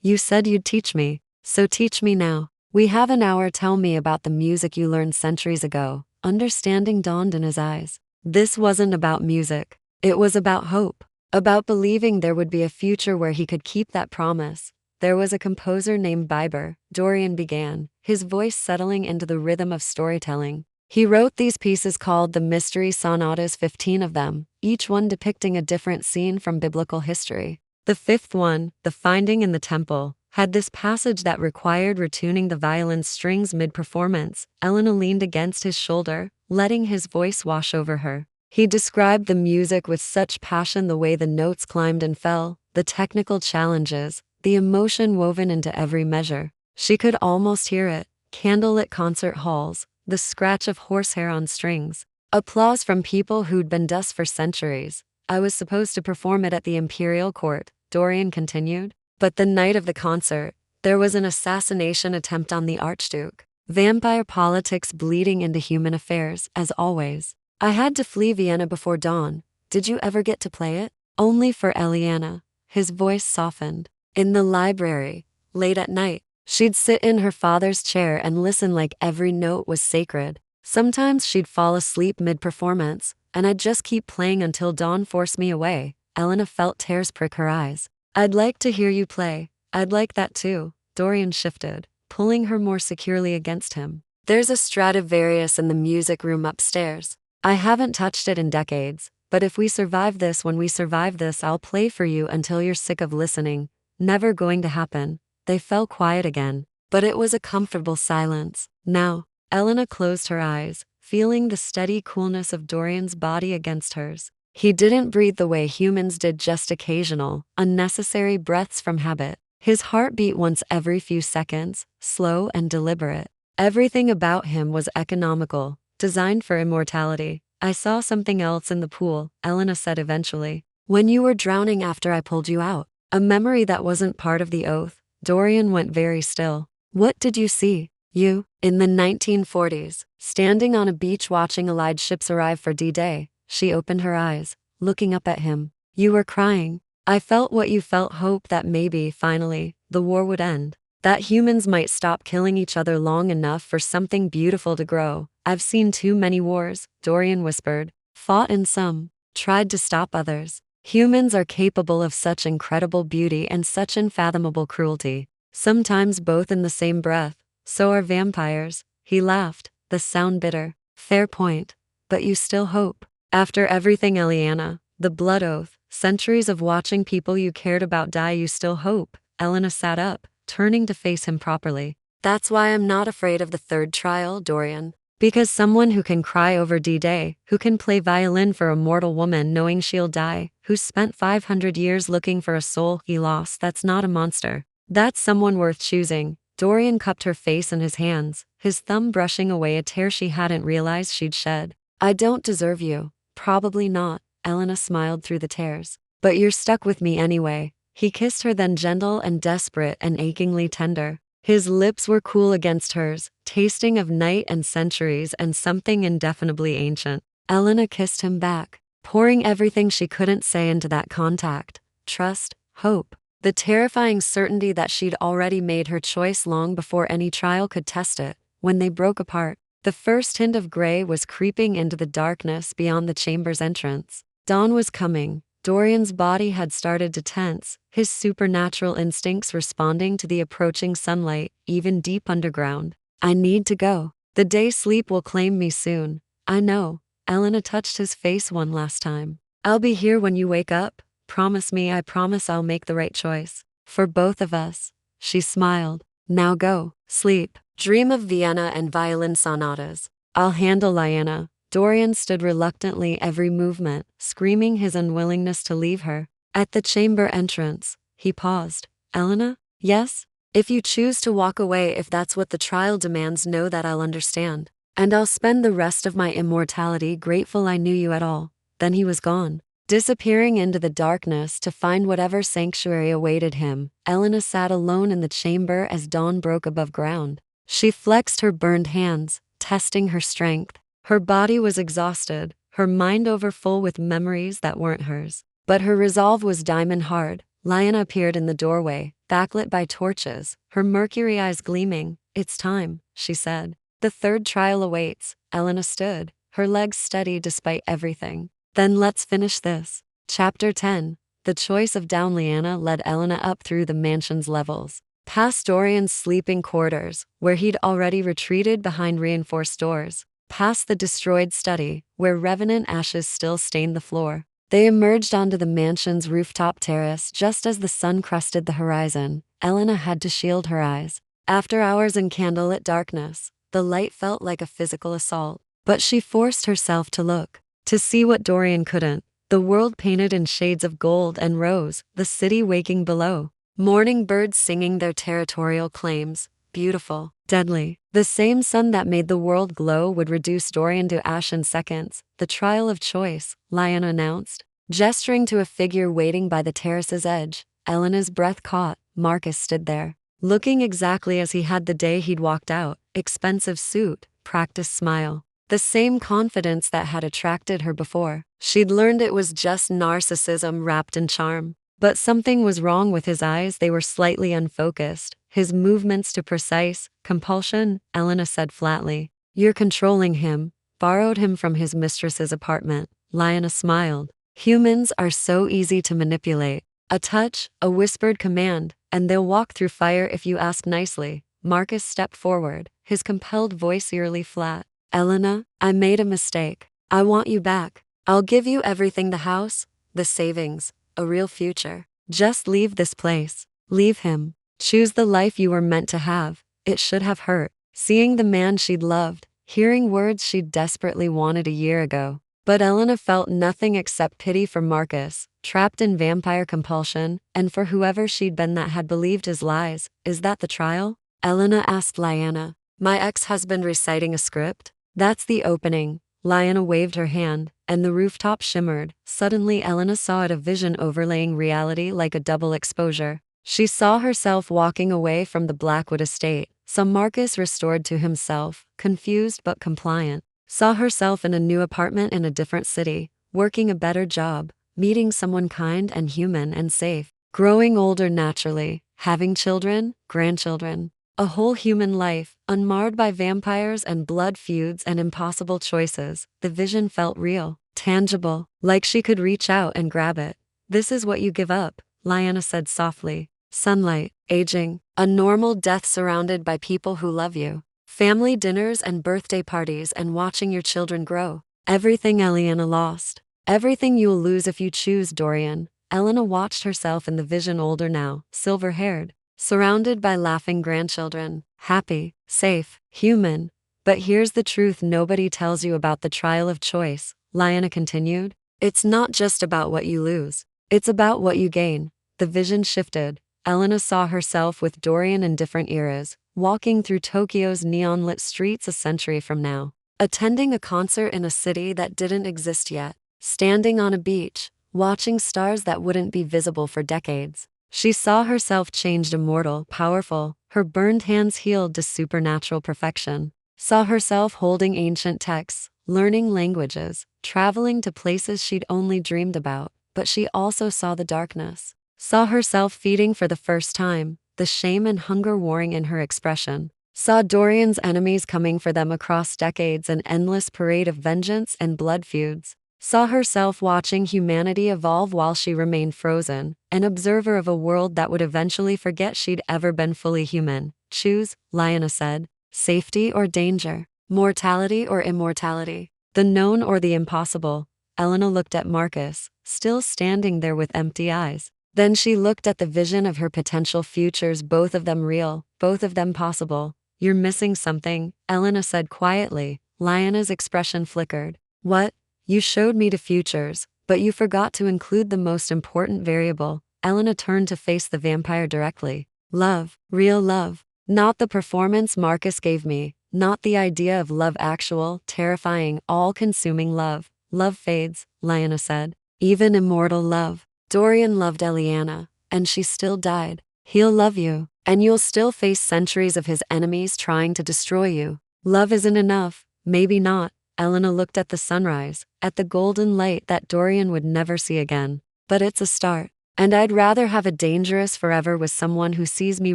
You said you'd teach me, so teach me now. We have an hour. Tell me about the music you learned centuries ago. Understanding dawned in his eyes. This wasn't about music. It was about hope, about believing there would be a future where he could keep that promise. There was a composer named Biber, Dorian began, his voice settling into the rhythm of storytelling. He wrote these pieces called the Mystery Sonatas, 15 of them, each one depicting a different scene from biblical history. The fifth one, The Finding in the Temple, had this passage that required retuning the violin strings mid-performance. Elena leaned against his shoulder, letting his voice wash over her. He described the music with such passion, the way the notes climbed and fell, the technical challenges, the emotion woven into every measure. She could almost hear it, candlelit concert halls, the scratch of horsehair on strings, applause from people who'd been dust for centuries. I was supposed to perform it at the imperial court, Dorian continued. But the night of the concert, there was an assassination attempt on the Archduke. Vampire politics bleeding into human affairs, as always. I had to flee Vienna before dawn. Did you ever get to play it? Only for Eliana. His voice softened. In the library, late at night, she'd sit in her father's chair and listen like every note was sacred. Sometimes she'd fall asleep mid-performance, and I'd just keep playing until dawn forced me away. Elena felt tears prick her eyes. I'd like to hear you play. I'd like that too. Dorian shifted, pulling her more securely against him. There's a Stradivarius in the music room upstairs. I haven't touched it in decades, but if we survive this, when we survive this, I'll play for you until you're sick of listening. Never going to happen. They fell quiet again, but it was a comfortable silence. Now, Elena closed her eyes, feeling the steady coolness of Dorian's body against hers. He didn't breathe the way humans did, just occasional, unnecessary breaths from habit. His heart beat once every few seconds, slow and deliberate. Everything about him was economical, designed for immortality. I saw something else in the pool, Elena said eventually. When you were drowning after I pulled you out. A memory that wasn't part of the oath. Dorian went very still. What did you see? You, in the 1940s, standing on a beach watching Allied ships arrive for D-Day. She opened her eyes, looking up at him. You were crying. I felt what you felt, hope that maybe, finally, the war would end. That humans might stop killing each other long enough for something beautiful to grow. I've seen too many wars, Dorian whispered. Fought in some, tried to stop others. Humans are capable of such incredible beauty and such unfathomable cruelty. Sometimes both in the same breath. So are vampires. He laughed, the sound bitter. Fair point. But you still hope. After everything, Eliana, the blood oath, centuries of watching people you cared about die, you still hope. Elena sat up, turning to face him properly. That's why I'm not afraid of the third trial, Dorian. Because someone who can cry over D-Day, who can play violin for a mortal woman knowing she'll die, who spent 500 years looking for a soul he lost, that's not a monster. That's someone worth choosing. Dorian cupped her face in his hands, his thumb brushing away a tear she hadn't realized she'd shed. I don't deserve you. Probably not, Elena smiled through the tears. But you're stuck with me anyway. He kissed her, then gentle and desperate and achingly tender. His lips were cool against hers, tasting of night and centuries and something indefinably ancient. Elena kissed him back, pouring everything she couldn't say into that contact. Trust, hope, the terrifying certainty that she'd already made her choice long before any trial could test it. When they broke apart, the first hint of gray was creeping into the darkness beyond the chamber's entrance. Dawn was coming. Dorian's body had started to tense, his supernatural instincts responding to the approaching sunlight, even deep underground. I need to go. The day sleep will claim me soon. I know. Elena touched his face one last time. I'll be here when you wake up. Promise me. I promise I'll make the right choice. For both of us. She smiled. Now go. Sleep. Dream of Vienna and violin sonatas. I'll handle Liana. Dorian stood reluctantly, every movement, screaming his unwillingness to leave her. At the chamber entrance, he paused. Elena? Yes? If you choose to walk away, if that's what the trial demands, know that I'll understand. And I'll spend the rest of my immortality grateful I knew you at all. Then he was gone, disappearing into the darkness to find whatever sanctuary awaited him. Elena sat alone in the chamber as dawn broke above ground. She flexed her burned hands, testing her strength. Her body was exhausted, her mind overfull with memories that weren't hers. But her resolve was diamond hard. Liana appeared in the doorway, backlit by torches, her mercury eyes gleaming. It's time, she said. The third trial awaits. Elena stood, her legs steady despite everything. Then let's finish this. Chapter 10. The choice of down. Liana led Elena up through the mansion's levels, past Dorian's sleeping quarters, where he'd already retreated behind reinforced doors, past the destroyed study, where revenant ashes still stained the floor. They emerged onto the mansion's rooftop terrace just as the sun crested the horizon. Elena had to shield her eyes. After hours in candlelit darkness, the light felt like a physical assault. But she forced herself to look, to see what Dorian couldn't. The world painted in shades of gold and rose, the city waking below. Morning birds singing their territorial claims. Beautiful, deadly. The same sun that made the world glow would reduce Dorian to ash in seconds. The trial of choice, Liana announced, gesturing to a figure waiting by the terrace's edge. Elena's breath caught. Marcus stood there, looking exactly as he had the day he'd walked out, expensive suit, practiced smile. The same confidence that had attracted her before. She'd learned it was just narcissism wrapped in charm. But something was wrong with his eyes, they were slightly unfocused, his movements too precise. Compulsion, Elena said flatly. You're controlling him. Borrowed him from his mistress's apartment. Lyanna smiled. Humans are so easy to manipulate. A touch, a whispered command, and they'll walk through fire if you ask nicely. Marcus stepped forward, his compelled voice eerily flat. Elena, I made a mistake. I want you back. I'll give you everything, the house, the savings, a real future. Just leave this place. Leave him. Choose the life you were meant to have. It should have hurt. Seeing the man she'd loved, hearing words she'd desperately wanted a year ago. But Elena felt nothing except pity for Marcus, trapped in vampire compulsion, and for whoever she'd been that had believed his lies. Is that the trial? Elena asked Lyanna. My ex-husband reciting a script? That's the opening. Lyanna waved her hand, and the rooftop shimmered. Suddenly Elena saw it, a vision overlaying reality like a double exposure. She saw herself walking away from the Blackwood estate, saw Marcus restored to himself, confused but compliant. Saw herself in a new apartment in a different city, working a better job, meeting someone kind and human and safe, growing older naturally, having children, grandchildren. A whole human life, unmarred by vampires and blood feuds and impossible choices. The vision felt real, tangible, like she could reach out and grab it. This is what you give up, Lyanna said softly. Sunlight, aging, a normal death surrounded by people who love you. Family dinners and birthday parties and watching your children grow. Everything Elena lost. Everything you'll lose if you choose Dorian. Elena watched herself in the vision, older now, silver-haired, surrounded by laughing grandchildren, happy, safe, human. But here's the truth nobody tells you about the trial of choice, Lyanna continued. It's not just about what you lose. It's about what you gain. The vision shifted. Elena saw herself with Dorian in different eras, walking through Tokyo's neon-lit streets a century from now, attending a concert in a city that didn't exist yet, standing on a beach, watching stars that wouldn't be visible for decades. She saw herself changed, immortal, powerful, her burned hands healed to supernatural perfection. Saw herself holding ancient texts, learning languages, traveling to places she'd only dreamed about, but she also saw the darkness. Saw herself feeding for the first time, the shame and hunger warring in her expression. Saw Dorian's enemies coming for them across decades, an endless parade of vengeance and blood feuds. Saw herself watching humanity evolve while she remained frozen, an observer of a world that would eventually forget she'd ever been fully human. Choose, Lyanna said. Safety or danger? Mortality or immortality? The known or the impossible? Elena looked at Marcus, still standing there with empty eyes. Then she looked at the vision of her potential futures, both of them real, both of them possible. You're missing something, Elena said quietly. Lyanna's expression flickered. What? You showed me the futures, but you forgot to include the most important variable. Elena turned to face the vampire directly. Love, real love. Not the performance Marcus gave me, not the idea of love, actual, terrifying, all-consuming love. Love fades, Lyanna said. Even immortal love. Dorian loved Eliana, and she still died. He'll love you, and you'll still face centuries of his enemies trying to destroy you. Love isn't enough, maybe not. Elena looked at the sunrise, at the golden light that Dorian would never see again. But it's a start. And I'd rather have a dangerous forever with someone who sees me,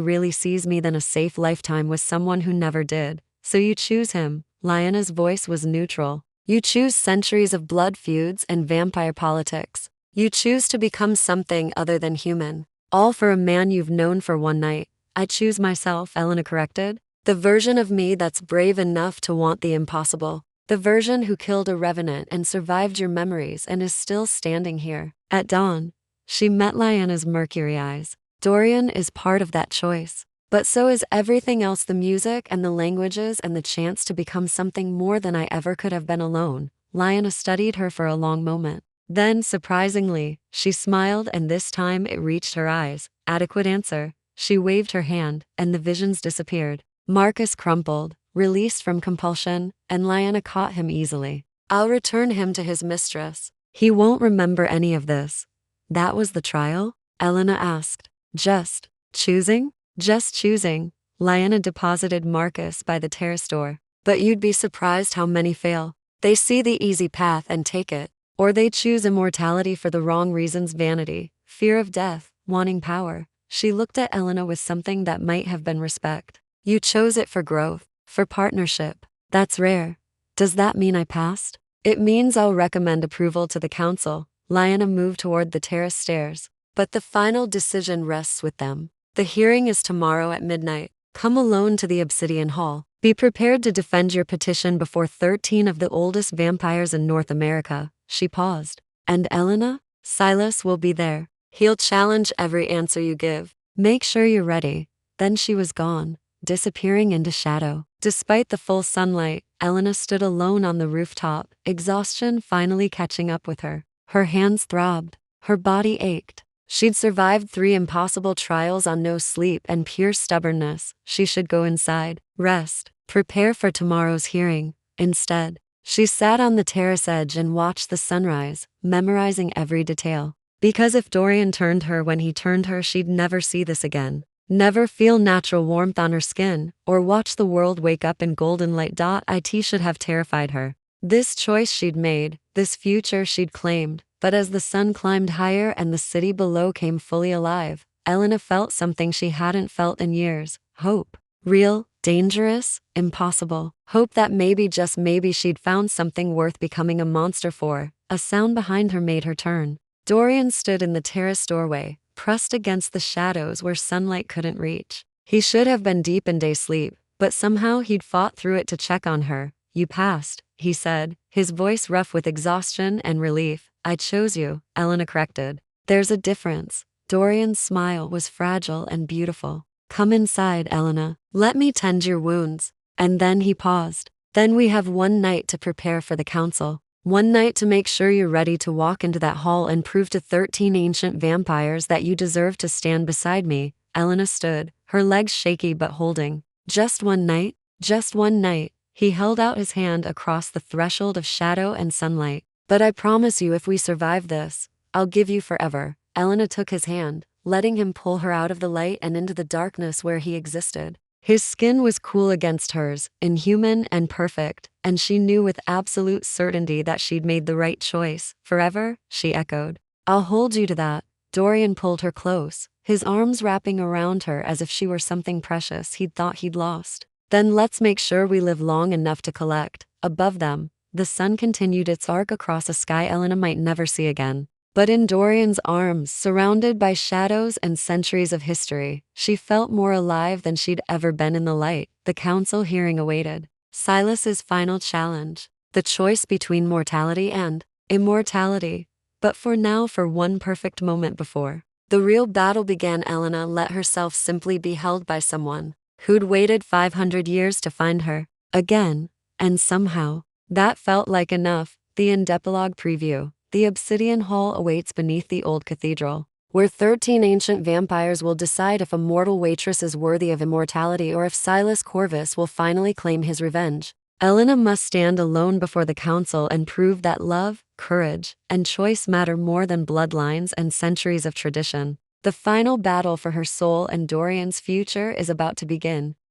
really sees me, than a safe lifetime with someone who never did. So you choose him. Lyanna's voice was neutral. You choose centuries of blood feuds and vampire politics. You choose to become something other than human. All for a man you've known for one night. I choose myself, Elena corrected. The version of me that's brave enough to want the impossible. The version who killed a revenant and survived your memories and is still standing here. At dawn, she met Lyanna's mercury eyes. Dorian is part of that choice. But so is everything else, the music and the languages and the chance to become something more than I ever could have been alone. Lyanna studied her for a long moment. Then, surprisingly, she smiled, and this time it reached her eyes. Adequate answer. She waved her hand, and the visions disappeared. Marcus crumpled, released from compulsion, and Lyanna caught him easily. I'll return him to his mistress. He won't remember any of this. That was the trial? Elena asked. Just choosing? Just choosing. Lyanna deposited Marcus by the terrace door. But you'd be surprised how many fail. They see the easy path and take it. Or they choose immortality for the wrong reasons: vanity, fear of death, wanting power. She looked at Elena with something that might have been respect. You chose it for growth, for partnership. That's rare. Does that mean I passed? It means I'll recommend approval to the council. Lyanna moved toward the terrace stairs. But the final decision rests with them. The hearing is tomorrow at midnight. Come alone to the Obsidian Hall. Be prepared to defend your petition before 13 of the oldest vampires in North America. She paused. And Elena? Silas will be there. He'll challenge every answer you give. Make sure you're ready. Then she was gone, disappearing into shadow. Despite the full sunlight, Elena stood alone on the rooftop, exhaustion finally catching up with her. Her hands throbbed. Her body ached. She'd survived 3 impossible trials on no sleep and pure stubbornness. She should go inside, rest, prepare for tomorrow's hearing. Instead, she sat on the terrace edge and watched the sunrise, memorizing every detail. Because if Dorian turned her when he turned her, she'd never see this again. Never feel natural warmth on her skin, or watch the world wake up in golden light. It should have terrified her. This choice she'd made, this future she'd claimed. But as the sun climbed higher and the city below came fully alive, Elena felt something she hadn't felt in years: hope. Real, dangerous, impossible. Hope that maybe, just maybe, she'd found something worth becoming a monster for. A sound behind her made her turn. Dorian stood in the terrace doorway, pressed against the shadows where sunlight couldn't reach. He should have been deep in day sleep, but somehow he'd fought through it to check on her. You passed, he said, his voice rough with exhaustion and relief. I chose you, Elena corrected. There's a difference. Dorian's smile was fragile and beautiful. Come inside, Elena. Let me tend your wounds. And then he paused. Then we have one night to prepare for the council. One night to make sure you're ready to walk into that hall and prove to 13 ancient vampires that you deserve to stand beside me. Elena stood, her legs shaky but holding. Just one night? Just one night. He held out his hand across the threshold of shadow and sunlight. But I promise you, if we survive this, I'll give you forever. Elena took his hand, letting him pull her out of the light and into the darkness where he existed. His skin was cool against hers, inhuman and perfect, and she knew with absolute certainty that she'd made the right choice. Forever, she echoed. I'll hold you to that. Dorian pulled her close, his arms wrapping around her as if she were something precious he'd thought he'd lost. Then let's make sure we live long enough to collect. Above them, the sun continued its arc across a sky Elena might never see again. But in Dorian's arms, surrounded by shadows and centuries of history, she felt more alive than she'd ever been in the light. The council hearing awaited. Silas's final challenge. The choice between mortality and immortality. But for now, for one perfect moment before the real battle began, Elena let herself simply be held by someone who'd waited 500 years to find her again, and somehow, that felt like enough. The end epilogue preview. The Obsidian Hall awaits beneath the old cathedral, where 13 ancient vampires will decide if a mortal waitress is worthy of immortality or if House Corvus will finally claim his revenge. Elena must stand alone before the council and prove that love, courage, and choice matter more than bloodlines and centuries of tradition. The final battle for her soul and Dorian's future is about to begin.